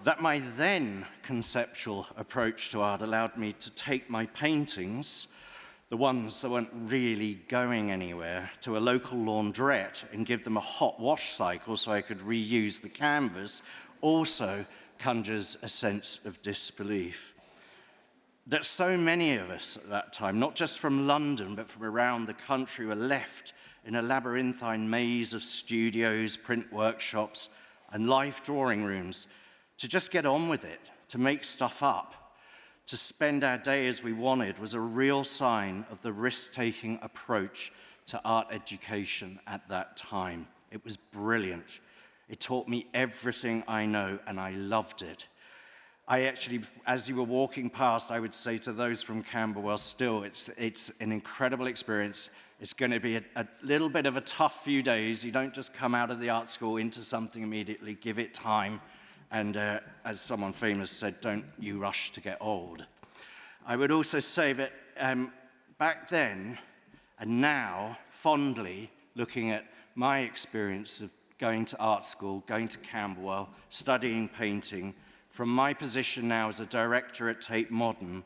S11: that my then conceptual approach to art allowed me to take my paintings, the ones that weren't really going anywhere, to a local laundrette and give them a hot wash cycle so I could reuse the canvas, also conjures a sense of disbelief. That so many of us at that time, not just from London, but from around the country, were left in a labyrinthine maze of studios, print workshops, and life drawing rooms to just get on with it, to make stuff up. To spend our day as we wanted was a real sign of the risk-taking approach to art education at that time. It was brilliant. It taught me everything I know, and I loved it. I actually, as you were walking past, I would say to those from Camberwell still, it's an incredible experience. It's going to be a little bit of a tough few days. You don't just come out of the art school into something immediately. Give it time. And as someone famous said, don't you rush to get old. I would also say that back then and now, fondly looking at my experience of going to art school, going to Camberwell, studying painting, from my position now as a director at Tate Modern,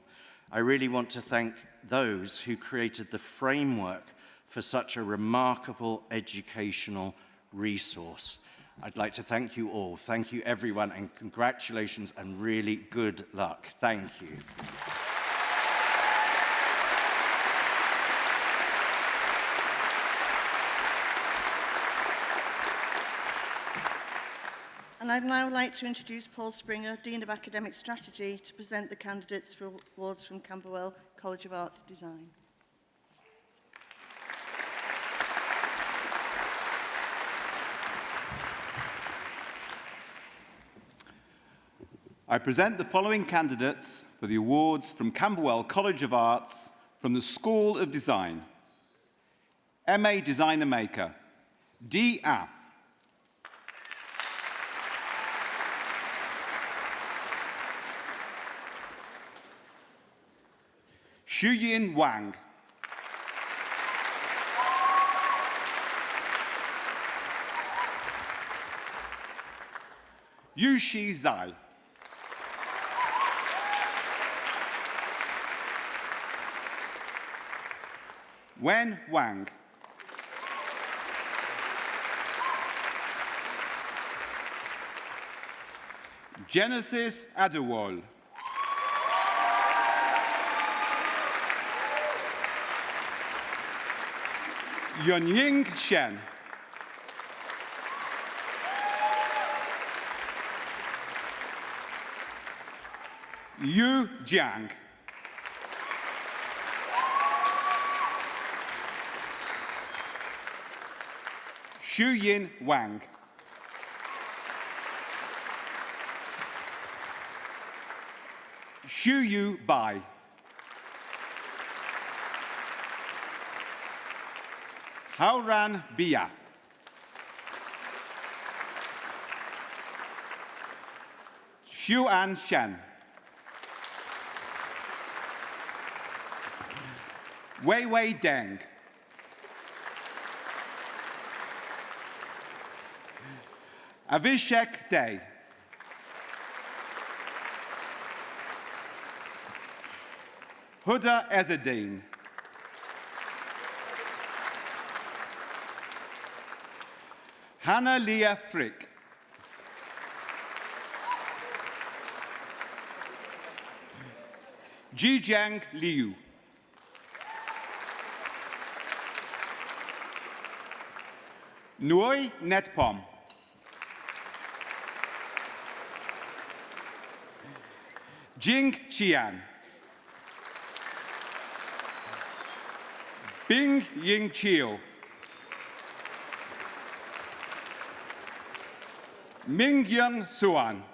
S11: I really want to thank those who created the framework for such a remarkable educational resource. I'd like to thank you all. Thank you, everyone, and congratulations and really good luck. Thank you.
S10: And I'd now like to introduce Paul Springer, Dean of Academic Strategy, to present the candidates for awards from Camberwell College of Arts Design.
S12: I present the following candidates for the awards from Camberwell College of Arts from the School of Design. MA Designer Maker, D. A. Xuyin Wang. Yushi Zai. Wen Wang. Genesis Adewale. Yunying Shen. Yu Jiang. Xuyin Wang. Xuyu Bai. Haoran Bia. Xuan Shen. Wei Wei Deng. Avishek Day. Huda Ezzedine. Hannah Leah Frick. Jijiang Liu. Nguyen Netpom. Jing Qian. Bing Ying Chiu. Ming Young Suan.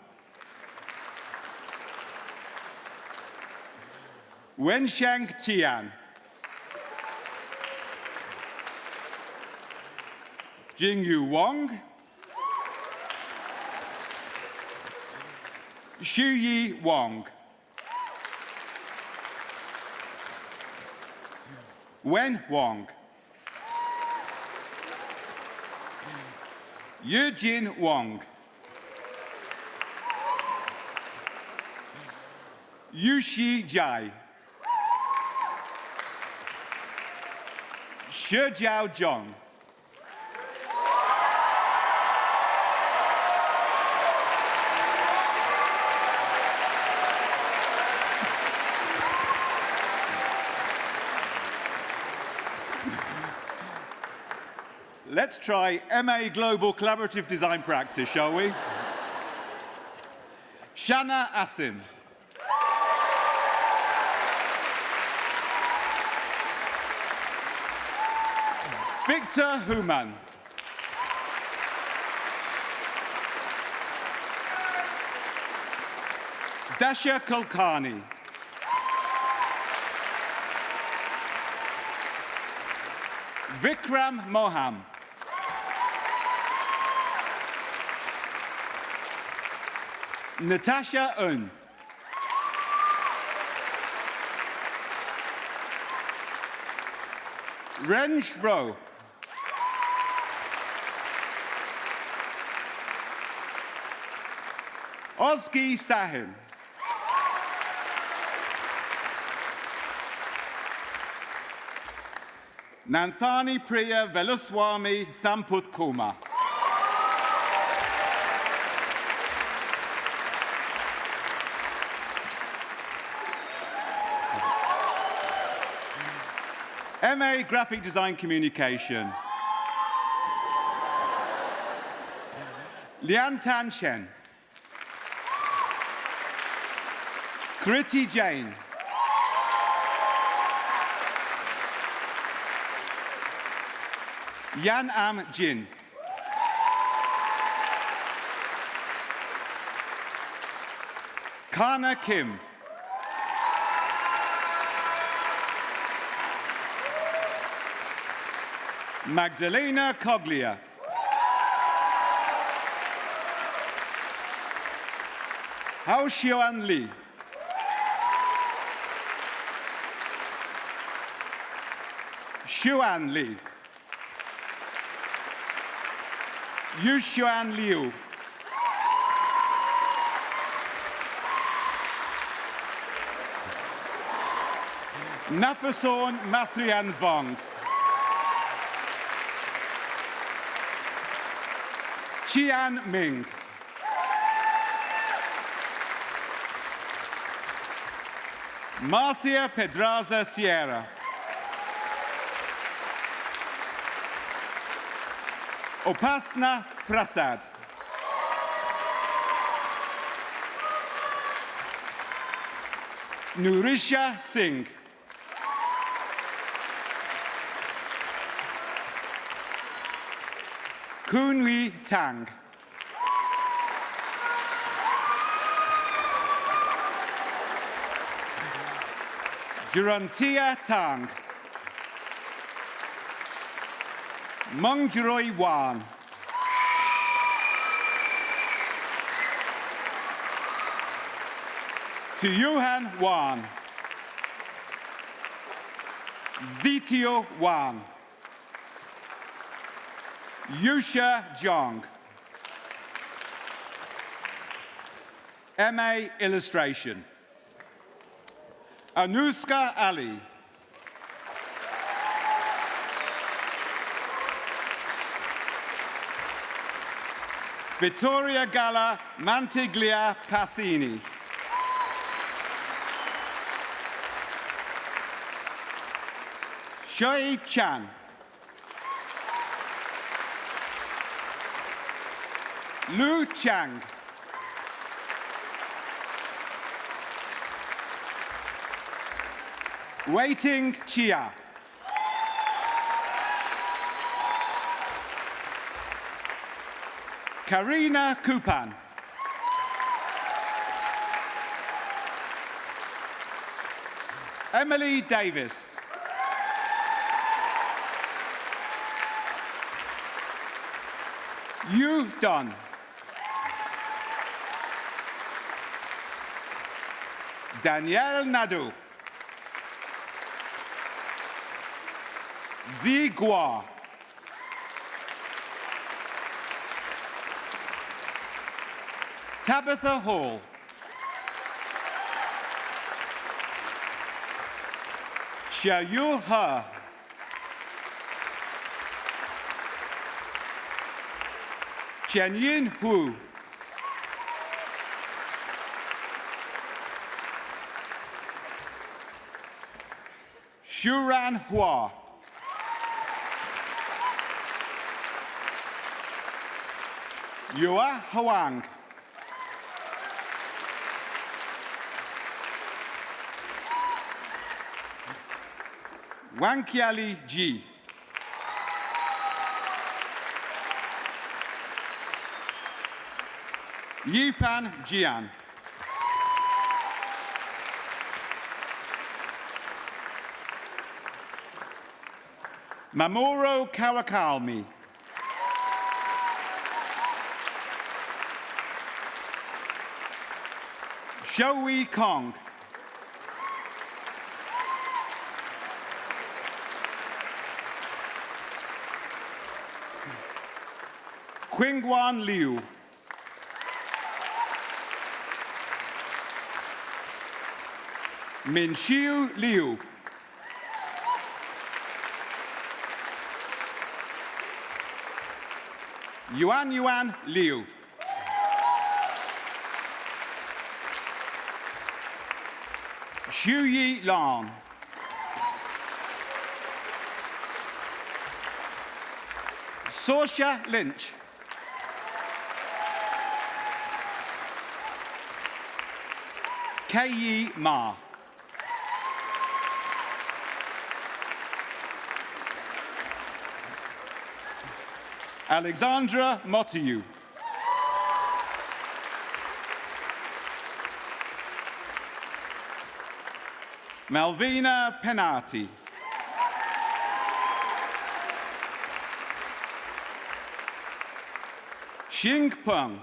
S12: Wensheng Tian. Jingyu Wang. Xuyi Wang. Wen Wang. Yujin Wang. Yushi Jai. Shijiao Zhong. Let's try MA Global Collaborative Design Practice, shall we? Shana Asim. Victor Human. Dasha Kulkarni. Vikram Moham. Natasha Un. Renj Ro. Oski Sahim. Nanthani Priya Veluswamy Samput Kumar. MA Graphic Design Communication. Lian Tan Chen. Kriti Jain. Yan Am Jin. Kana Kim. Magdalena Coglia. Hao Xiuan Li. Xuan Li. Yu Xuan Liu. Napasorn Mathriansvong. Qian Ming. Marcia Pedraza Sierra. Upasna Prasad. Nurisha Singh. Kunwi Tang. Jurantia Tang. Mungjaroi Wan. Tuyuhan Wan. Vitio Wan. Yusha Jong. MA Illustration. Anuska Ali. Vittoria Gala Mantiglia Passini. Shui Chan. Lu Chang. Waiting Chia. Karina Kupan. Emily Davis. Yu Don. Danielle Nadeau. Zi Gua. Tabitha Hall. Xiaoyu He. Qianyin Hu. Shuran Hua. Yua Huang. Wang Kiali Ji. Yipan Jian. Mamoru Kawakalmi. Shoei Kong. Qingguan Liu. Minxiu Liu. Yuan Liu. Xuyi Long. Sorsha Lynch. Kei Ma. Alexandra Motiu. Malvina Penati. Xing Peng.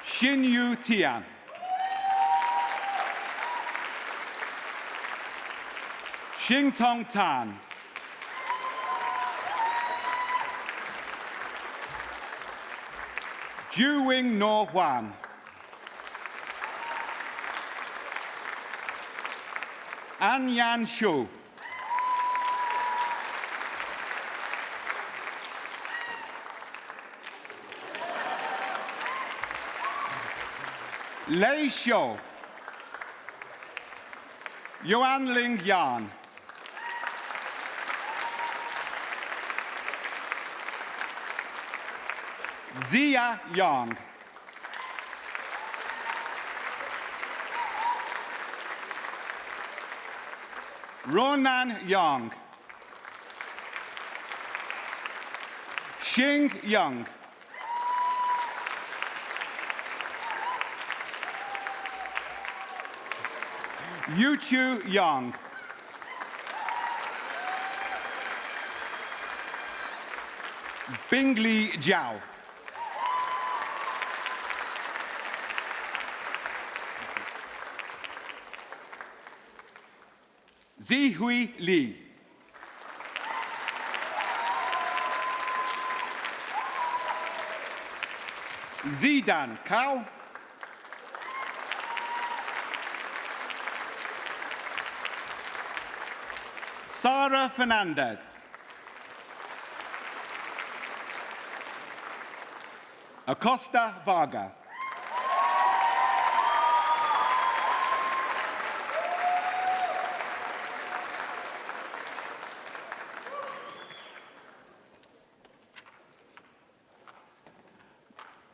S12: Xin Yu Tian. Xing Tong Tan. Ju Wing No Huan. An Yan Shu. Lei Xiu. Yuan Ling Yan. Zia Yang. Ronan Yang. Xing Yang. Yuchu Yang. Bingli Jiao. Zihui Li. Zidan Cao. Sara Fernandez. Acosta Vargas.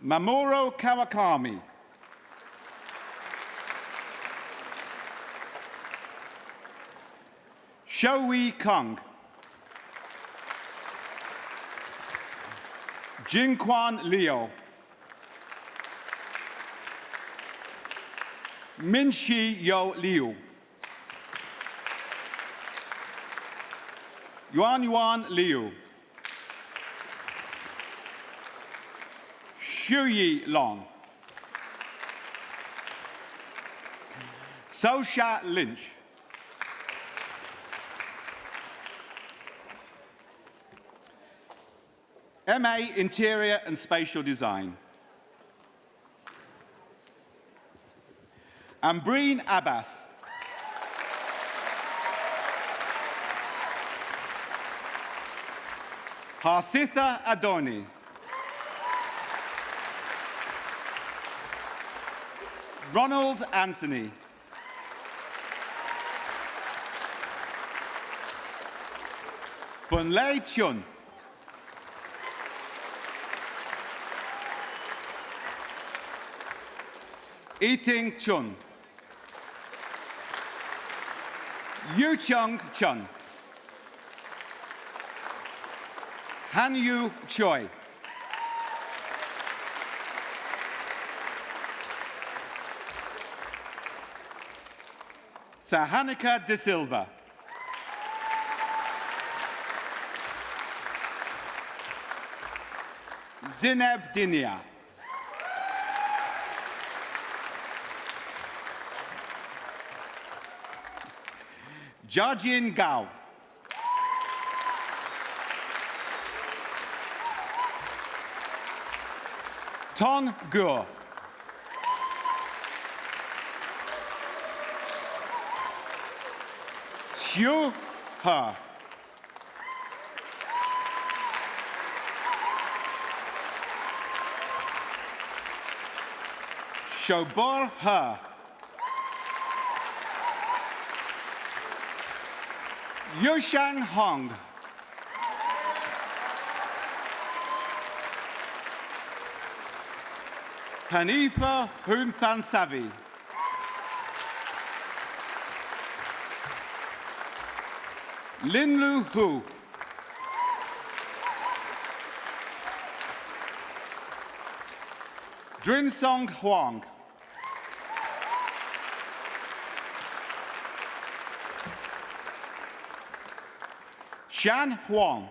S12: Mamoru Kawakami. Shoei Kong. Jinquan Liu. Minxi Yo Liu. Yuan Liu. Shuyi Long. Sosha Lynch. MA Interior and Spatial Design. Ambreen Abbas. Harsitha Adoni. Ronald Anthony. Funlei Chun. Eating Chun. Yu Chung Chun. Han Yu Choi. Sahanika De Silva. Zineb Dinia. Jiajin Gao. Ton Gur. Xiu He. Shobor He. Yushang Hong. Hanifa Hunthan Savi. Linlu Hu. Drinsong Huang. Shan Huang.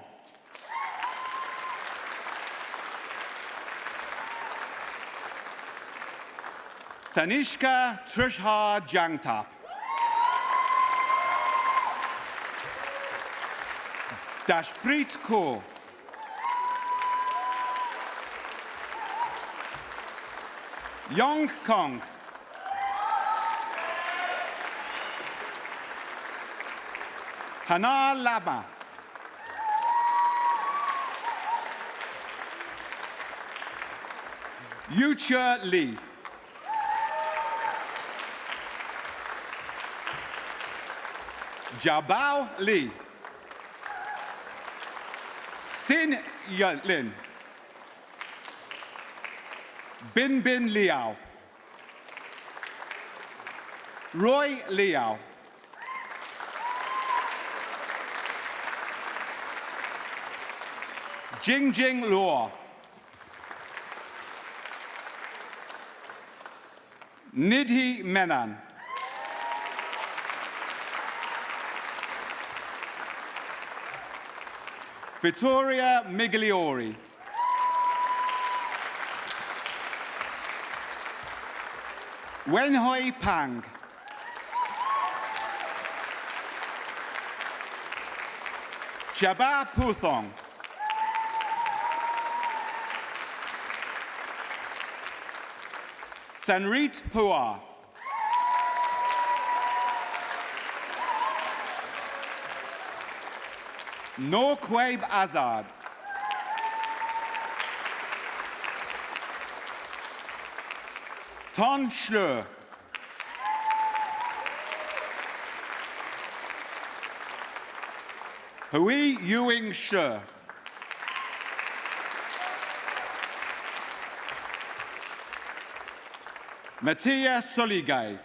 S12: Tanishka Trisha Jangtap. Dashpreet Kaur. Yong Kong. Hana Lama. Yucha Lee. Jabao Lee. Sin Lin. Bin Bin Liao. Roy Liao. Jing Jing Luo. Nidhi Menon. Vittoria Migliori. Wenhui Pang. Jabba Puthong. Sanrit Pua. Norquabe Azad. Ton Schleur. Hui Ewing Shi. Mattia Soligay.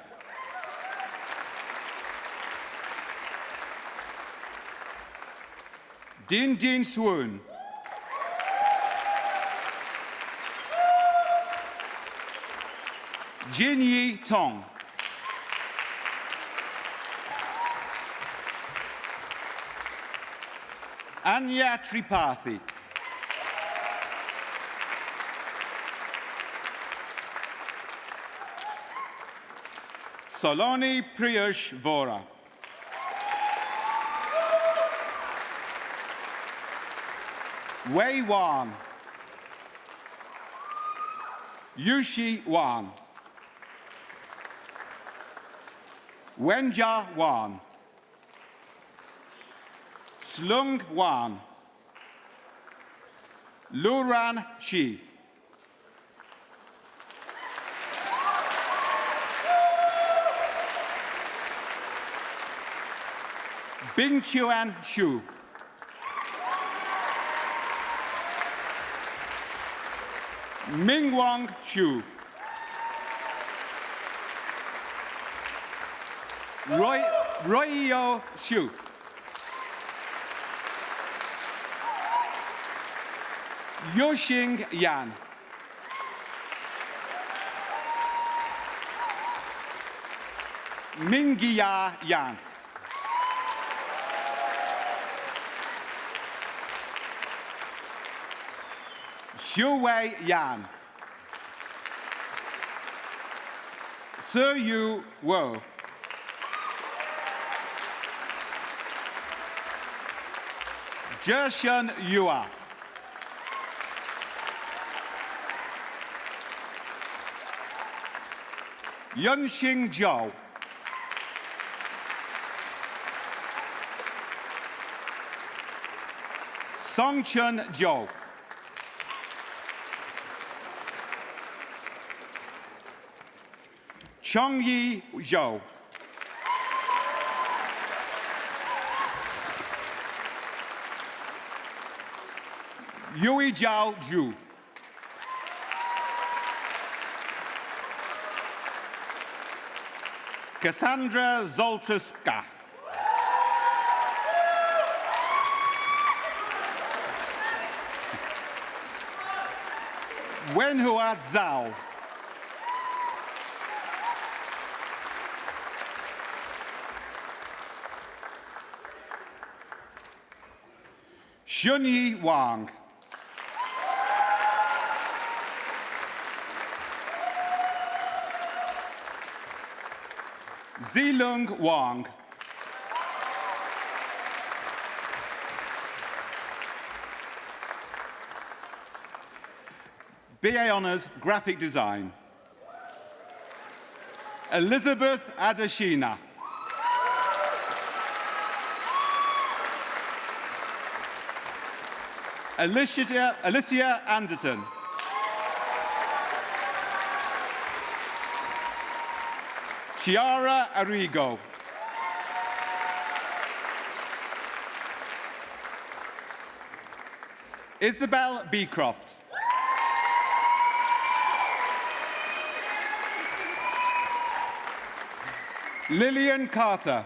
S12: Din Din Swoon. Jin Yi Tong. Anya Tripathi. Soloni Priyush Vora. Wei Wan. Yushi Wan. Wenjia Wan. Slung Wan. Luran Shi. Bing Chuan Shu. Ming Wang Shu. Royo Shu. Yoshing Yan. Mingia Yan. Xiuwei Yan. Se Yu Wo. Jershun Yua. Yunxing Zhou. Songchun Zhou. Chongyi Zhou. Yui Zhao Zhu. Cassandra Zoltruska. Wenhua Zhao. Shunyi Wang. Zilung Wang. BA Honours Graphic Design. Elizabeth Adeshina. Alicia Anderton. Chiara Arrigo. Isabel Beecroft. Lillian Carter.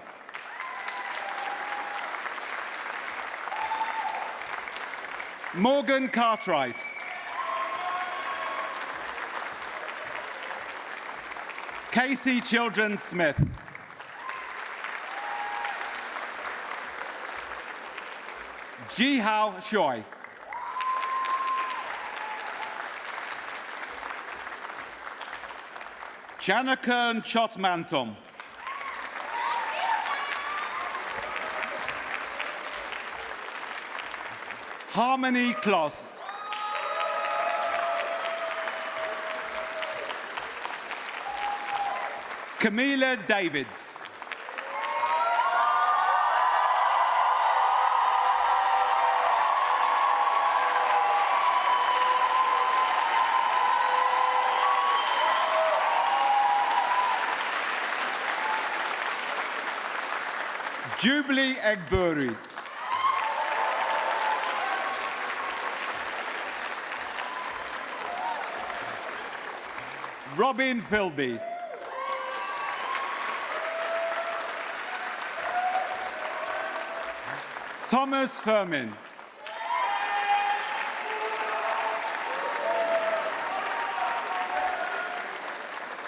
S12: Morgan Cartwright. Casey Children-Smith. Ji-Hao Choi. Chanakern Chotmantom. Harmony Kloss. Camila Davids. Jubilee Egburi. Robin Philby. Thomas Furman.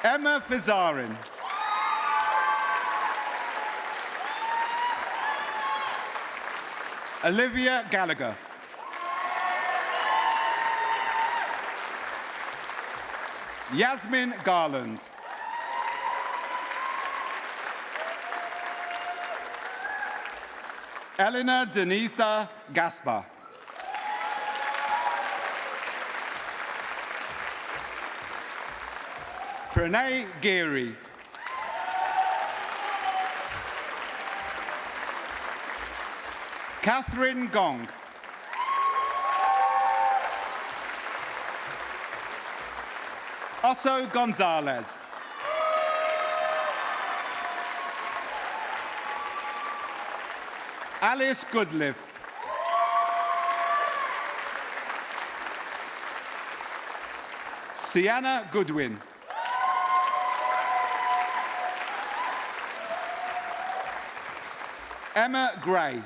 S12: Emma Fizarin. Olivia Gallagher. Yasmin Garland. Eleanor Denisa Gaspar. Pranay Geary. Catherine Gong. Otto Gonzalez. Alice Goodliff. Sienna Goodwin. Emma Gray.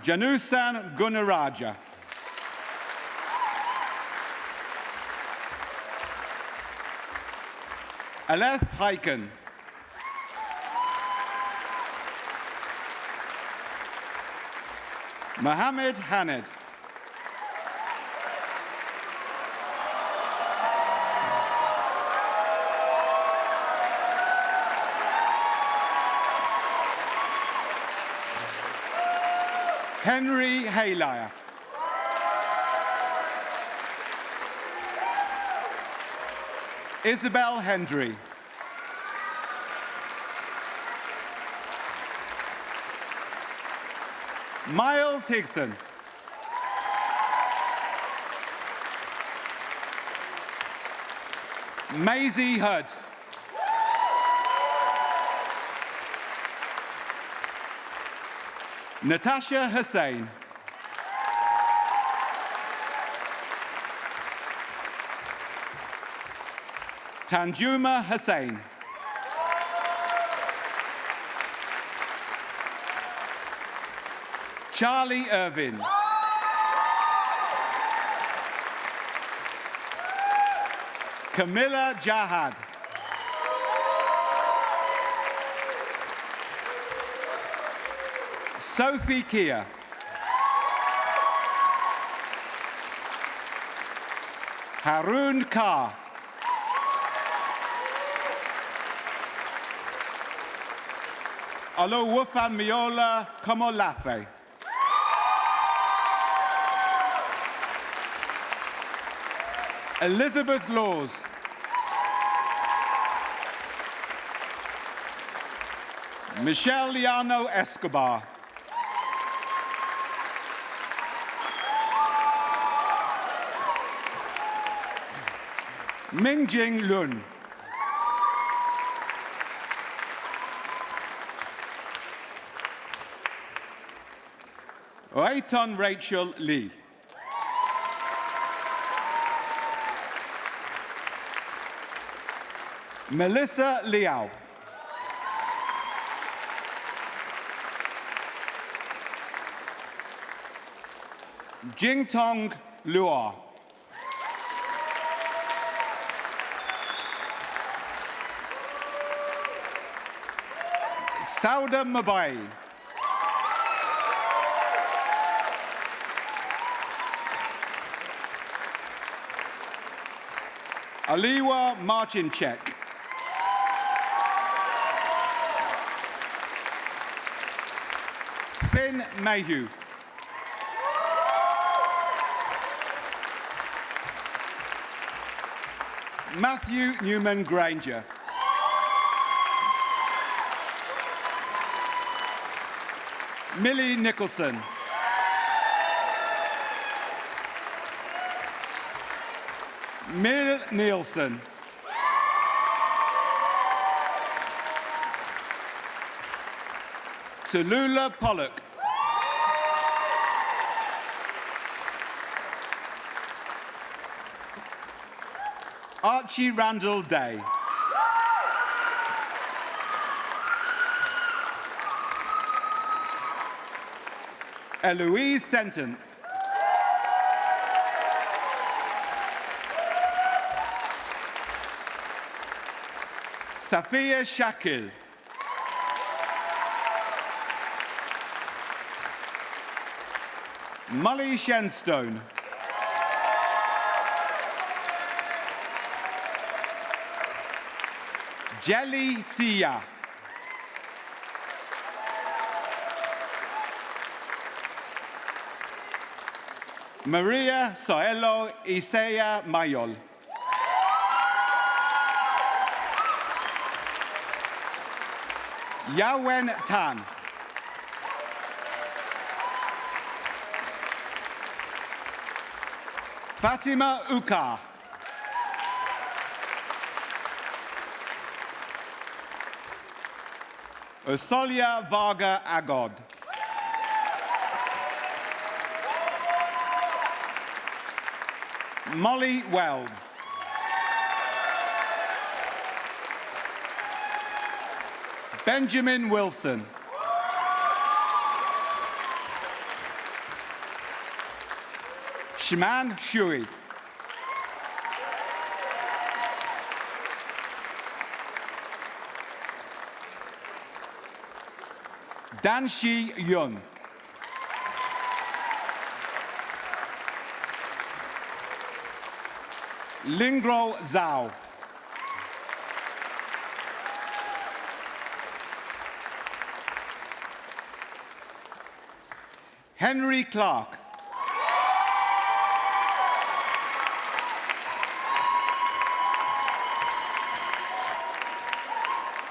S12: Janusan Gunaraja. Aleph Haiken. Mohammed Haned. Henry Haylire. Isabel Hendry. Miles Higson. Maisie Hudd. Natasha Hussain. Tanjuma Hussain. Charlie Irvin. Camilla Jahad. Sophie Kia. Harun Kar. Olowufan Miola Komolafe. Elizabeth Laws. Michelle Liano Escobar. Mingjing Lun. Oeton Rachel Lee. Melissa Liao. Jingtong Luo. Sauda Mabai. Aliwa Marcinchek. Finn Mayhew. Matthew Newman Granger. Millie Nicholson. Mill Nielsen. Tallulah Pollock. Archie Randall Day. Eloise Sentence. Safia Shakil. Molly Shenstone. Jelly Sia. Maria Soelo Isaiah Mayol. Yawen Tan. Fatima Uka. Osolia Varga Agod. Molly Wells. Benjamin Wilson. Shiman Shui. Danshi Yun. Lingro Zhao. Henry Clark.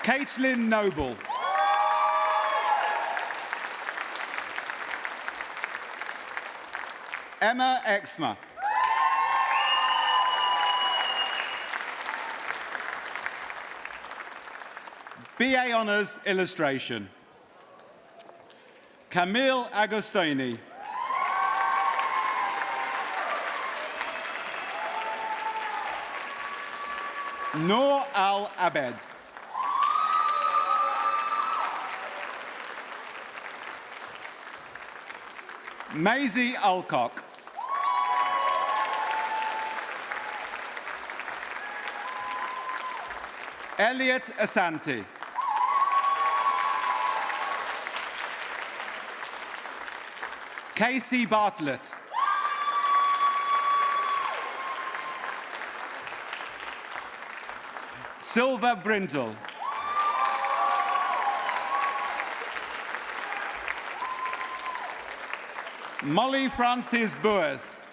S12: Caitlin Noble. Emma Exma. BA Honours Illustration. Camille Agostini. Noor Al Abed. Maisie Alcock. Elliot Asante. Casey Bartlett. Silva Brindle. Molly Francis Boas.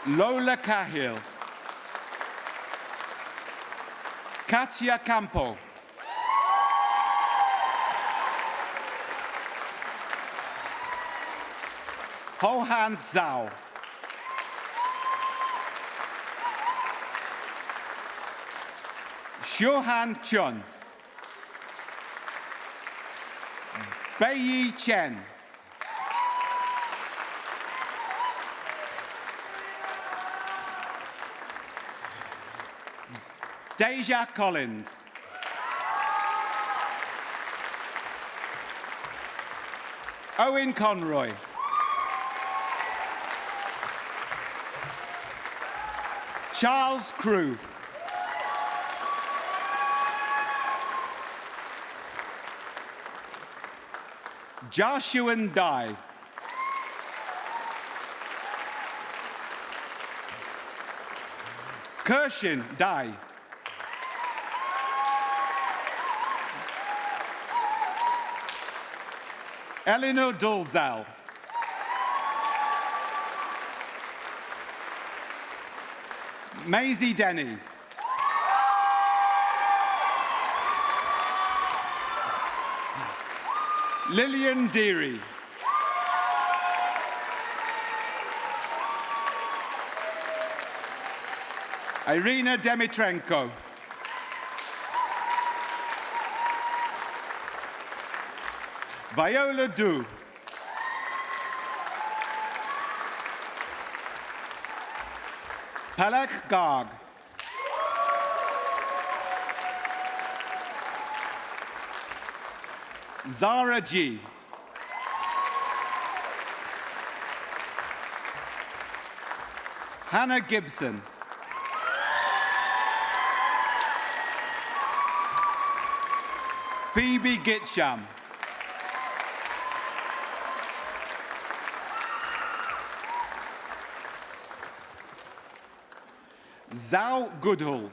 S12: Lola Cahill. Katia Campo. Hohan Zhao. Xiuhan Chun. Beiyi Chen. Deja Collins. Owen Conroy. Charles Crew. Joshua Dye. Kirshin Dye. Eleanor Dolzal. Maisie Denny. Lillian Deary. Irina Demitrenko. Viola Du. Palak Garg. Zara G. Hannah Gibson. Phoebe Gitcham. Zhao Goodhull.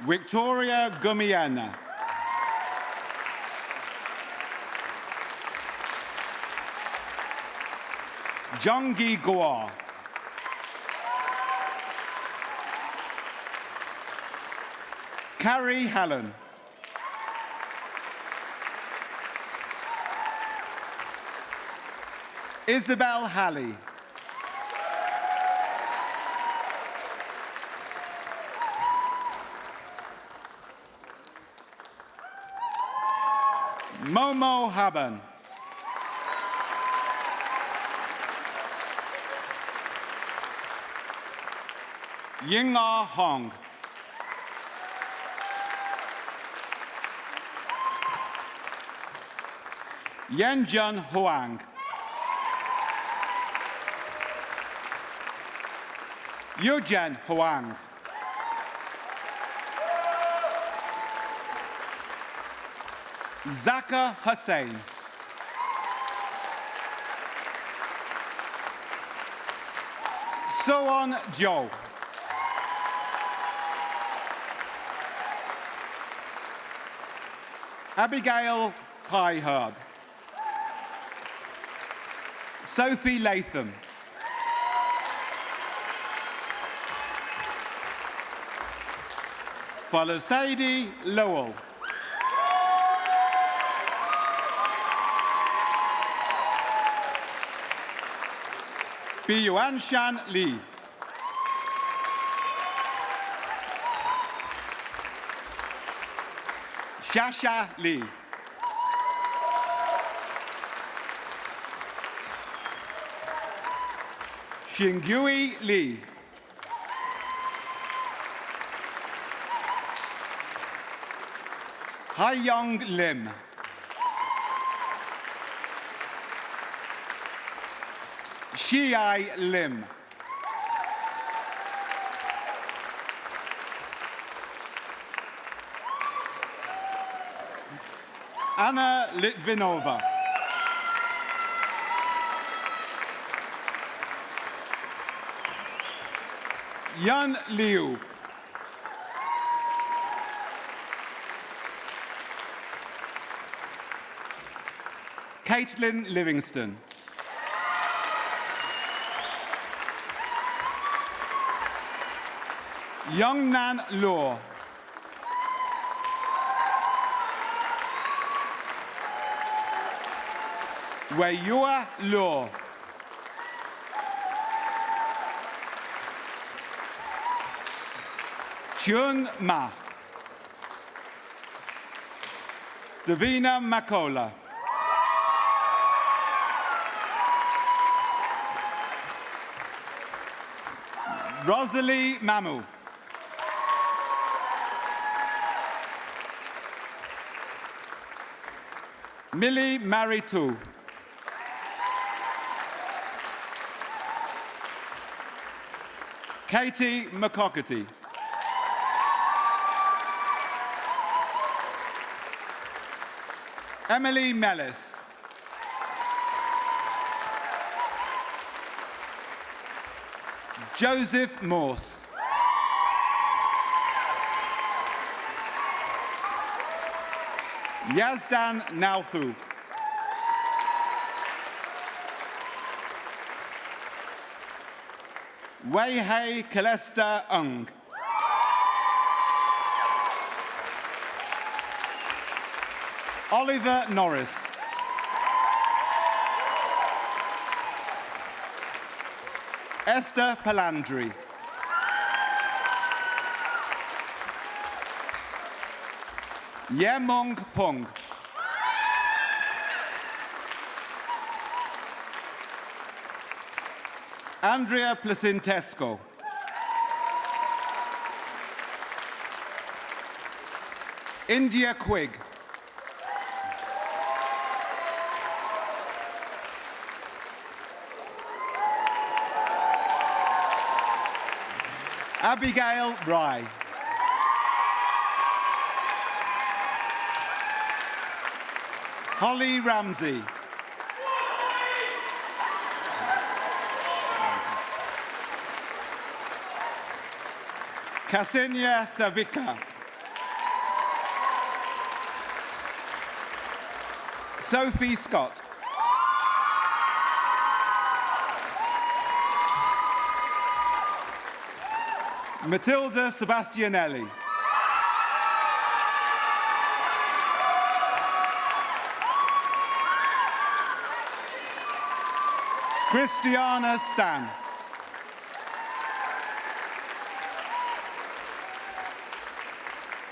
S12: Victoria Gumiana. Jongi Gua. Carrie Hallen. Isabel Halley. Momo Haben. Ying-Ah Hong. Yanjun Huang. Yujian Huang. Zaka Hussain. Soan Joe. Abigail Pieherb. Sophie Latham. Palisade Lowell. Biyuanshan Lee. Shasha Lee. Xingyui Lee. Haiyong Lim. Shiai Lim. Anna Litvinova. Yan Liu. Caitlin Livingston. Youngnan Law. Weiyua Law. Chun Ma. Davina Makola. Rosalie Mamu. Millie Maritou. Katie McCockety. Emily Mellis. Joseph Morse. Yazdan Nauthu. Weihei Kalesta Ung. Oliver Norris. Esther Palandri. Yemong Pong. Andrea Placintesco. India Quigg. Abigail Rye. Holly Ramsey. Ksenia Savika. Sophie Scott. Matilda Sebastianelli. Christiana Stan.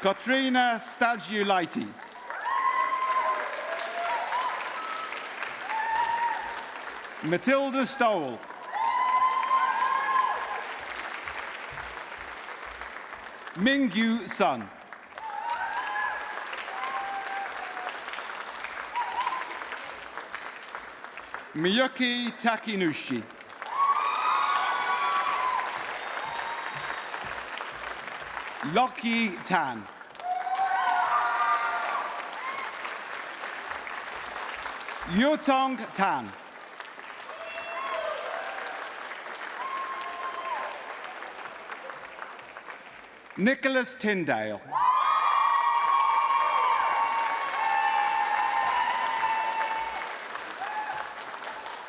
S12: Katrina Stagiulaiti. Matilda Stowell. Mingyu Sun. Miyuki Takinushi. Loki Tan. Yutong Tan. Nicholas Tyndale.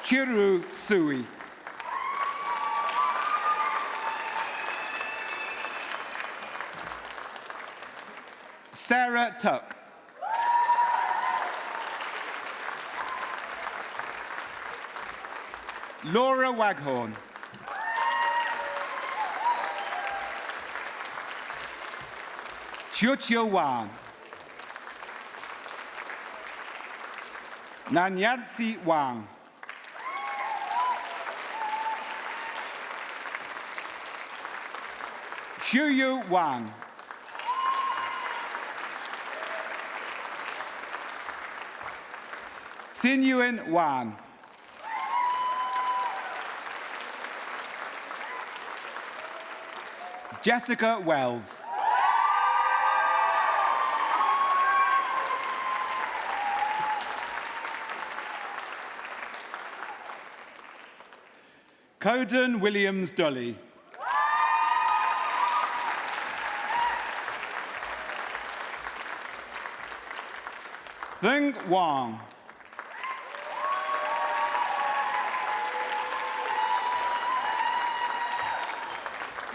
S12: Chiru Tsui. Sarah Tuck. Laura Waghorn. Chiuchio Wan. Nanyatsi Wang. Shuyu Wang. Sinyuan Wan. Jessica Wells. Coden Williams Dully. Thing Wang.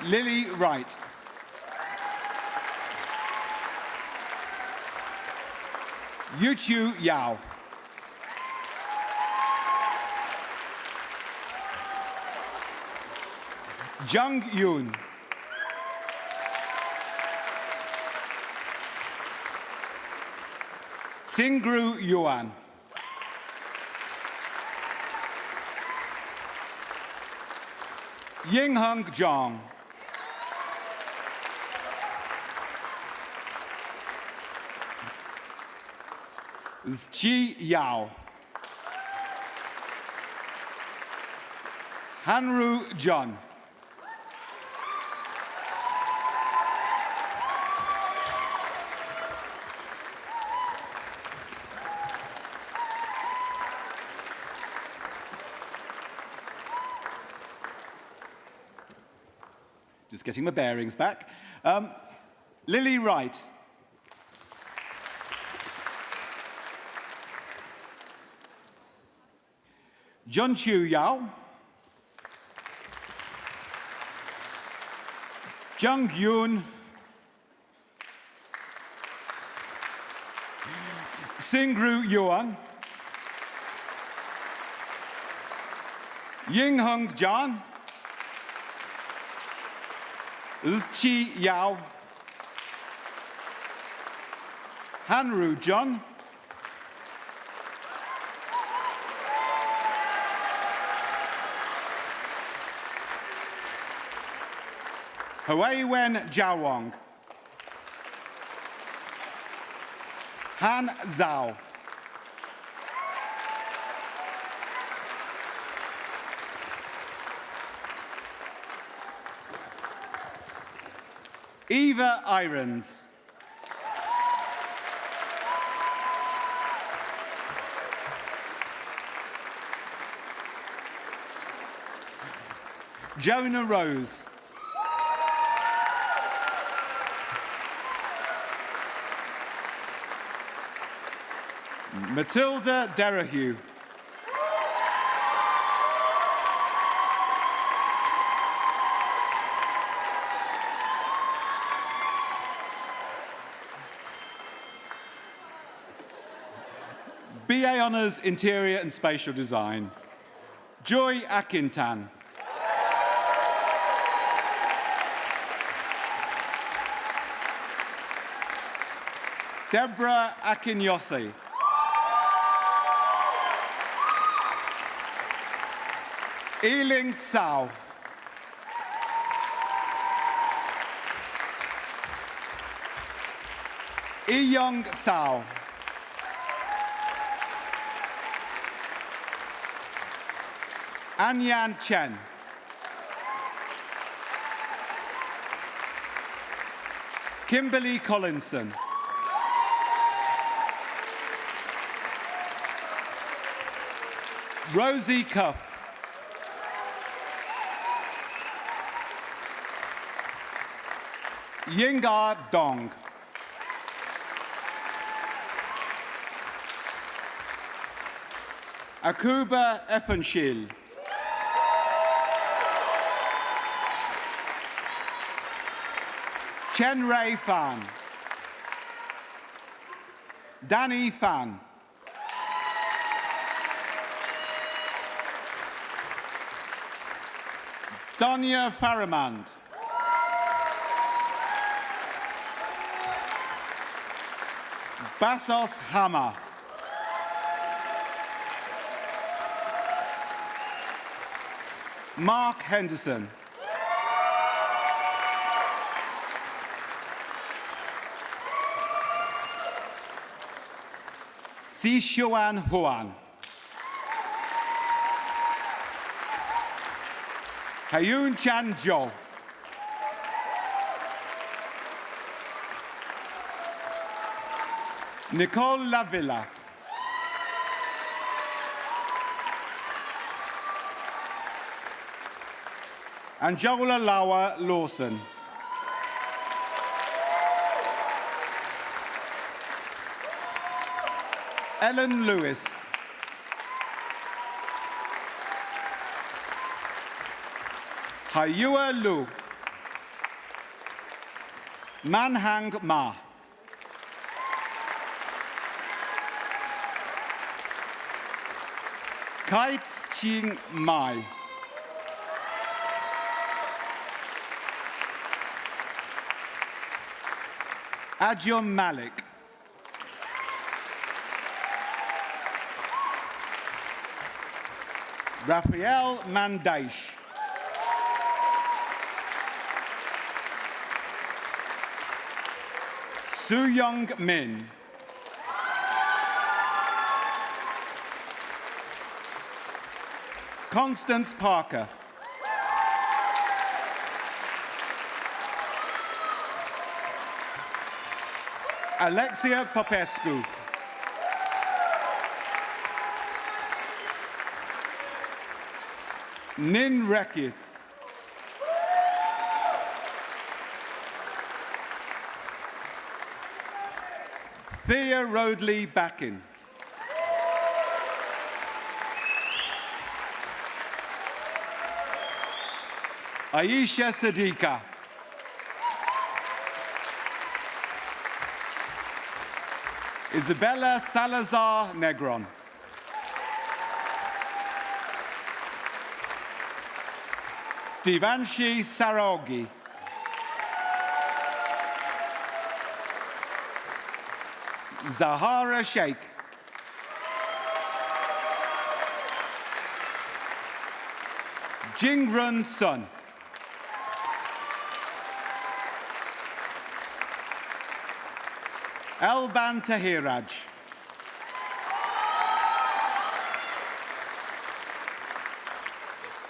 S12: Lily Wright. Yuchu Yao. Jung Yoon. Singru Yuan. Yinghung Zhang. Zqi Yao. Hanru John. Just getting my bearings back. Lily Wright. John Chu Yao. Jung Yoon. Singru Yuan. Ying Hung John. Zqi Yao. Hanru John. Hui Wen Jiawang. Han Zhao. Eva Irons. Jonah Rose. Matilda Derahue. BA Honours Interior and Spatial Design. Joy Akintan. Deborah Akinyosi. Yiling Tsao. Young Tsao. Anyan Chen. Kimberly Collinson. Rosie Cuff. Yinga Dong. Akuba Effenshil. Chen Ray Fan. Danny Fan. Donya Faramand. Bassos Hammer. Mark Henderson. Sishuan Huan. Hayun Chan Jo. Nicole Lavilla. Anjola Lawa Lawson. Ellen Lewis. Hayua Lu. Manhang Ma. Kites Ching Mai. Ajum Malik. Raphael Mandaish. Su Young Min. Constance Parker. Alexia Popescu. Nin Rekis. Thea Rodley Backin. Aisha Sadiqa. Isabella Salazar Negron. Divanshi Saroghi. Zahara Sheikh. Jingrun Sun. Elban Tahiraj.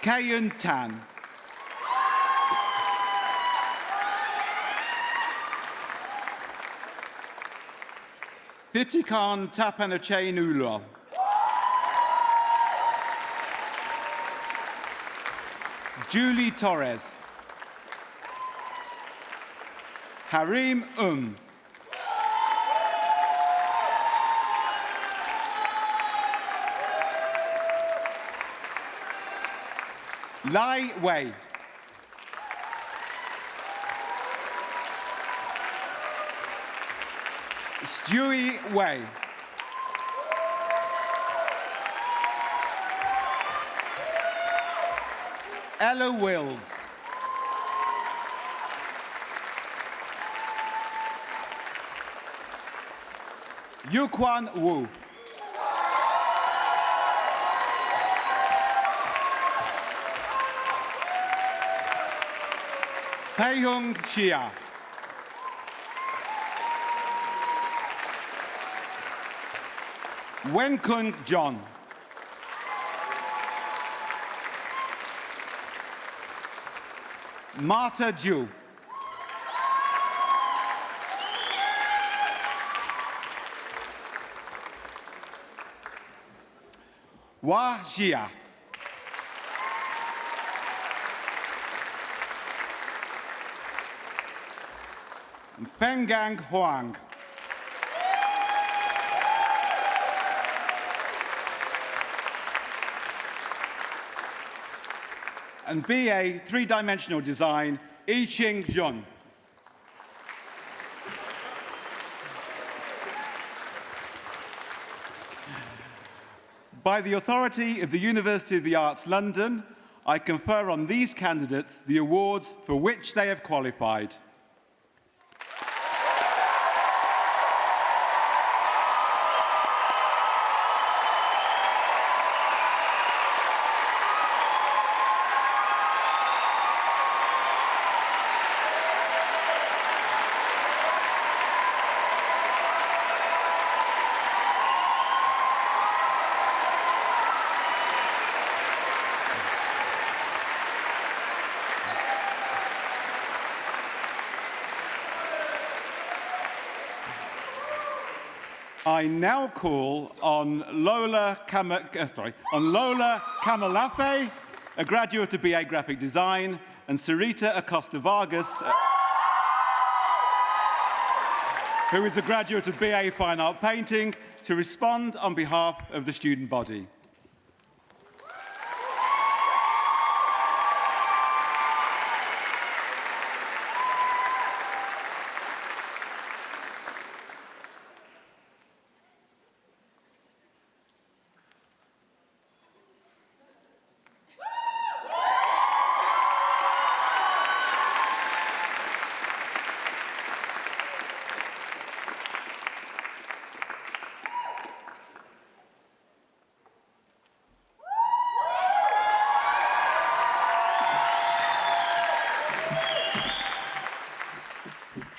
S12: Kayun Tan. Thitikan Tapanachain Ulol. Julie Torres. Harim Lai Wei. Stewie Wei. Ella Wills. Yuquan Wu. Peihung Xia. Wenkun John. Marta Ju. Hua Xia. Fenggang Huang. And BA Three-Dimensional Design, Yiqing Zhun. By the authority of the University of the Arts London, I confer on these candidates the awards for which they have qualified. I now call on Lola Kamalafe, a graduate of BA Graphic Design, and Sarita Acosta Vargas, who is a graduate of BA Fine Art Painting, to respond on behalf of the student body.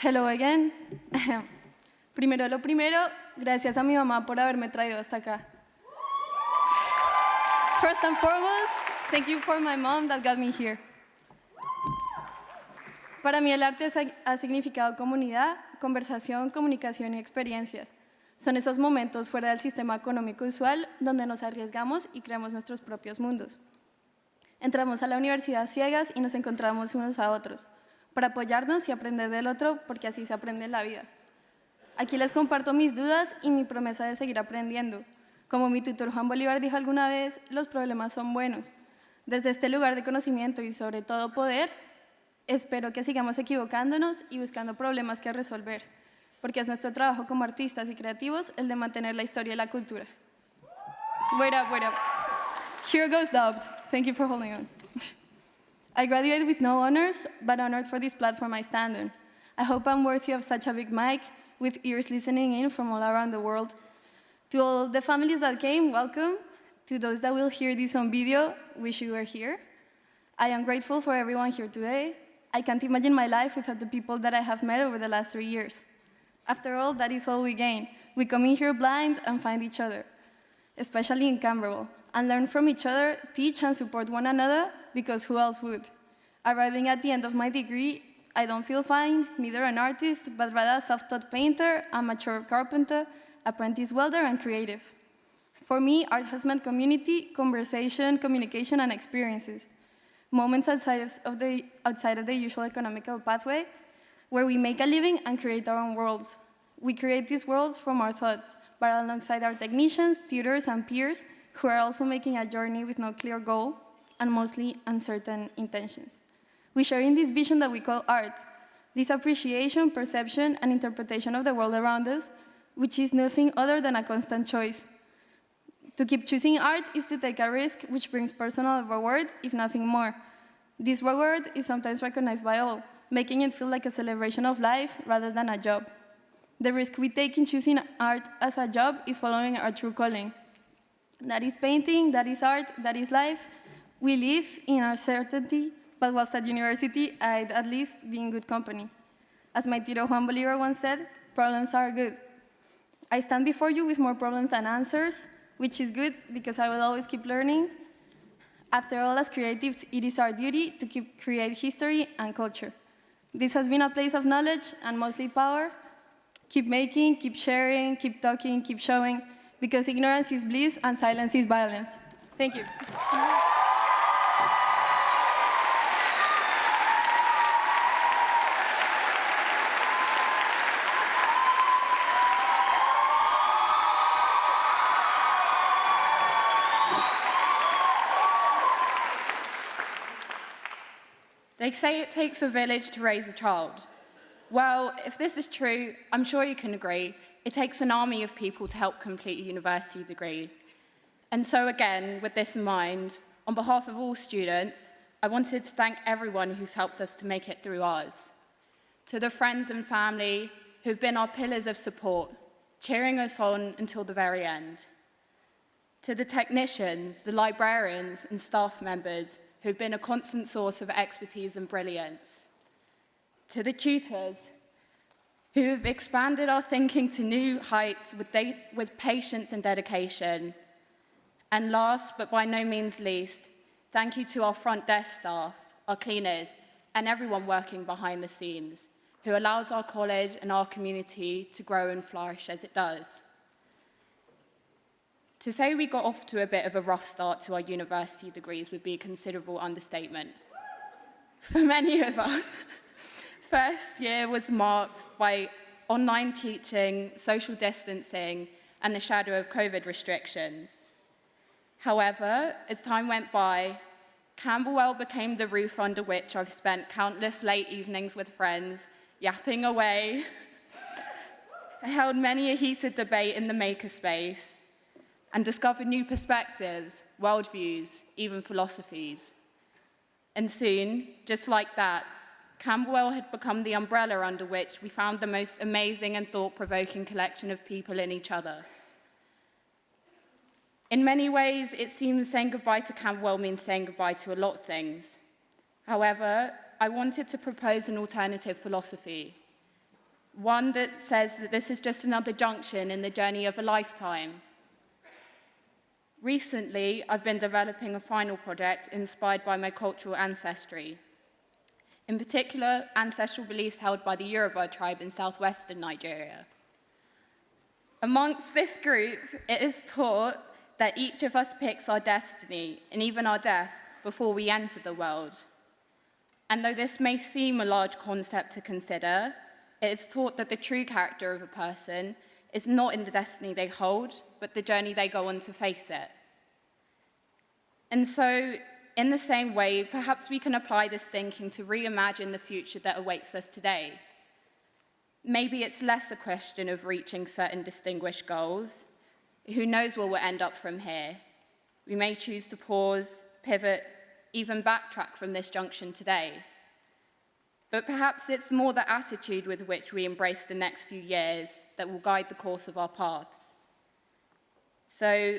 S5: Hello again. Primero lo primero, gracias a mi mamá por haberme traído hasta acá. First and foremost, Thank you for my mom that got me here. Para mí el arte ha significado comunidad, conversación, comunicación y experiencias. Son esos momentos fuera del sistema económico usual donde nos arriesgamos y creamos nuestros propios mundos. Entramos a la universidad ciegas y nos encontramos unos a otros, para apoyarnos y aprender del otro, porque así se aprende en la vida. Aquí les comparto mis dudas y mi promesa de seguir aprendiendo. Como mi tutor Juan Bolívar dijo alguna vez, los problemas son buenos. Desde este lugar de conocimiento y sobre todo poder, espero que sigamos equivocándonos y buscando problemas que resolver, porque es nuestro trabajo como artistas y creativos el de mantener la historia y la cultura. Wait up. Here goes dubbed. Thank you for holding on. I graduated with no honors, but honored for this platform I stand on. I hope I'm worthy of such a big mic, with ears listening in from all around the world. To all the families that came, welcome. To those that will hear this on video, wish you were here. I am grateful for everyone here today. I can't imagine my life without the people that I have met over the last 3 years. After all, that is all we gain. We come in here blind and find each other, especially in Camberwell, and learn from each other, teach and support one another, because who else would? Arriving at the end of my degree, I don't feel fine, neither an artist, but rather a self-taught painter, amateur carpenter, apprentice welder, and creative. For me, art has meant community, conversation, communication, and experiences. Moments outside of the usual economical pathway, where we make a living and create our own worlds. We create these worlds from our thoughts, but alongside our technicians, tutors, and peers, who are also making a journey with no clear goal, and mostly uncertain intentions. We share in this vision that we call art, this appreciation, perception, and interpretation of the world around us, which is nothing other than a constant choice. To keep choosing art is to take a risk which brings personal reward, if nothing more. This reward is sometimes recognized by all, making it feel like a celebration of life rather than a job. The risk we take in choosing art as a job is following our true calling. That is painting, that is art, that is life. We live in uncertainty, but whilst at university, I'd at least be in good company. As my tutor Juan Bolívar once said, problems are good. I stand before you with more problems than answers, which is good because I will always keep learning. After all, as creatives, it is our duty to create history and culture. This has been a place of knowledge and mostly power. Keep making, keep sharing, keep talking, keep showing, because ignorance is bliss and silence is violence. Thank you.
S13: They say it takes a village to raise a child. Well, if this is true, I'm sure you can agree, it takes an army of people to help complete a university degree. And so again, with this in mind, on behalf of all students, I wanted to thank everyone who's helped us to make it through ours. To the friends and family who've been our pillars of support, cheering us on until the very end. To the technicians, the librarians and staff members who've been a constant source of expertise and brilliance. To the tutors, who have expanded our thinking to new heights with patience and dedication. And last, but by no means least, thank you to our front desk staff, our cleaners, and everyone working behind the scenes, who allows our college and our community to grow and flourish as it does. To say we got off to a bit of a rough start to our university degrees would be a considerable understatement. For many of us, first year was marked by online teaching, social distancing, and the shadow of COVID restrictions. However, as time went by, Camberwell became the roof under which I've spent countless late evenings with friends, yapping away. I held many a heated debate in the makerspace, and discovered new perspectives, worldviews, even philosophies. And soon, just like that, Camberwell had become the umbrella under which we found the most amazing and thought-provoking collection of people in each other. In many ways, it seems saying goodbye to Camberwell means saying goodbye to a lot of things. However, I wanted to propose an alternative philosophy, one that says that this is just another junction in the journey of a lifetime. Recently, I've been developing a final project inspired by my cultural ancestry. In particular, ancestral beliefs held by the Yoruba tribe in southwestern Nigeria. Amongst this group, it is taught that each of us picks our destiny and even our death before we enter the world. And though this may seem a large concept to consider, it is taught that the true character of a person is not in the destiny they hold, but the journey they go on to face it. And so, in the same way, perhaps we can apply this thinking to reimagine the future that awaits us today. Maybe it's less a question of reaching certain distinguished goals. Who knows where we'll end up from here? We may choose to pause, pivot, even backtrack from this junction today. But perhaps it's more the attitude with which we embrace the next few years that will guide the course of our paths. So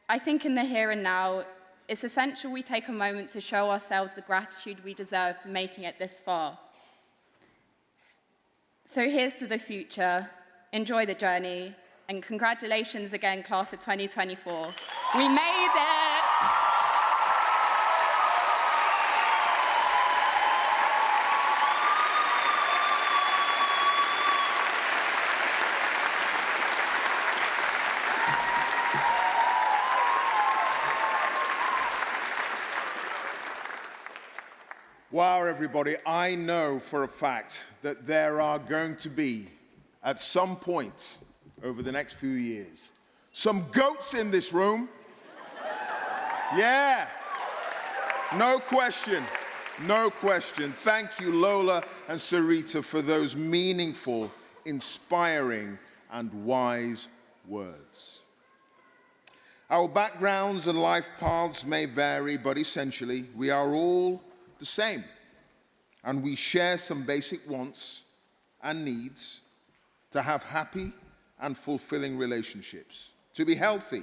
S13: I think in the here and now, it's essential we take a moment to show ourselves the gratitude we deserve for making it this far. So here's to the future. Enjoy the journey. And congratulations again, class of 2024. We made it!
S1: Wow, everybody, I know for a fact that there are going to be, at some point over the next few years, some goats in this room. Yeah, no question, no question. Thank you, Lola and Sarita, for those meaningful, inspiring, and wise words. Our backgrounds and life paths may vary, but essentially, we are all the same, and we share some basic wants and needs to have happy and fulfilling relationships, to be healthy,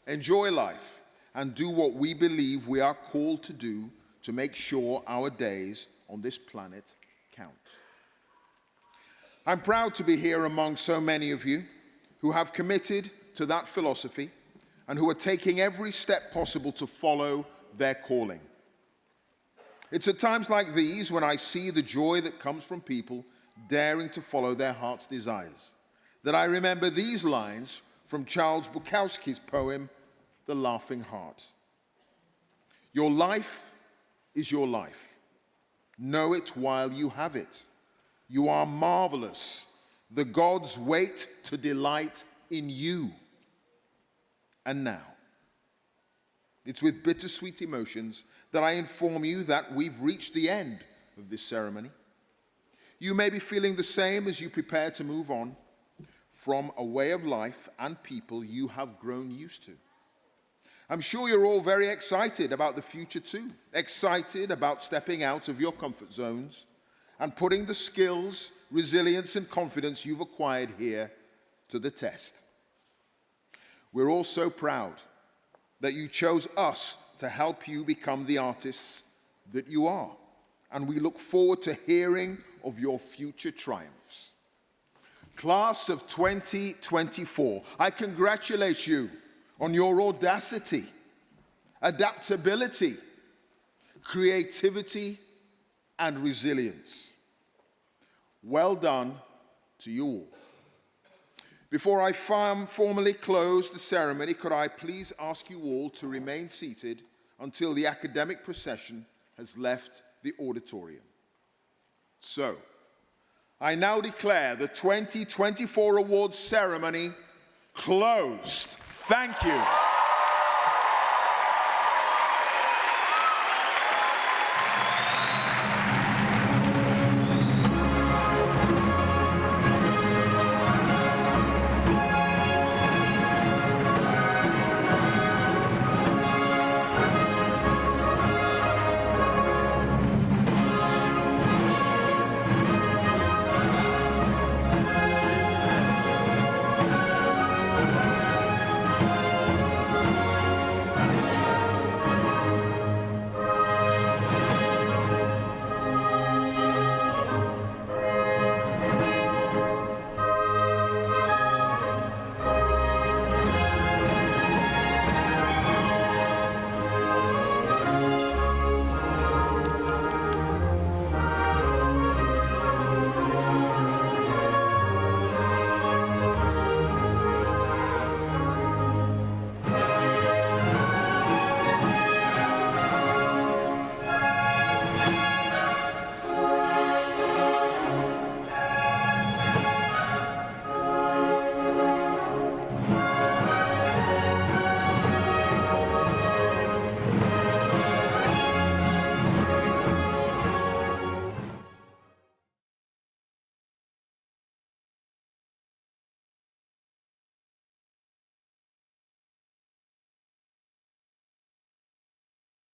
S1: enjoy life, and do what we believe we are called to do to make sure our days on this planet count. I'm proud to be here among so many of you who have committed to that philosophy and who are taking every step possible to follow their calling. It's at times like these when I see the joy that comes from people daring to follow their heart's desires, that I remember these lines from Charles Bukowski's poem, The Laughing Heart. Your life is your life. Know it while you have it. You are marvelous. The gods wait to delight in you. And now, it's with bittersweet emotions that I inform you that we've reached the end of this ceremony. You may be feeling the same as you prepare to move on from a way of life and people you have grown used to. I'm sure you're all very excited about the future too, excited about stepping out of your comfort zones and putting the skills, resilience, and confidence you've acquired here to the test. We're all so proud that you chose us to help you become the artists that you are. And we look forward to hearing of your future triumphs. Class of 2024, I congratulate you on your audacity, adaptability, creativity, and resilience. Well done to you all. Before I formally close the ceremony, could I please ask you all to remain seated until the academic procession has left the auditorium. So, I now declare the 2024 awards ceremony closed. Thank you.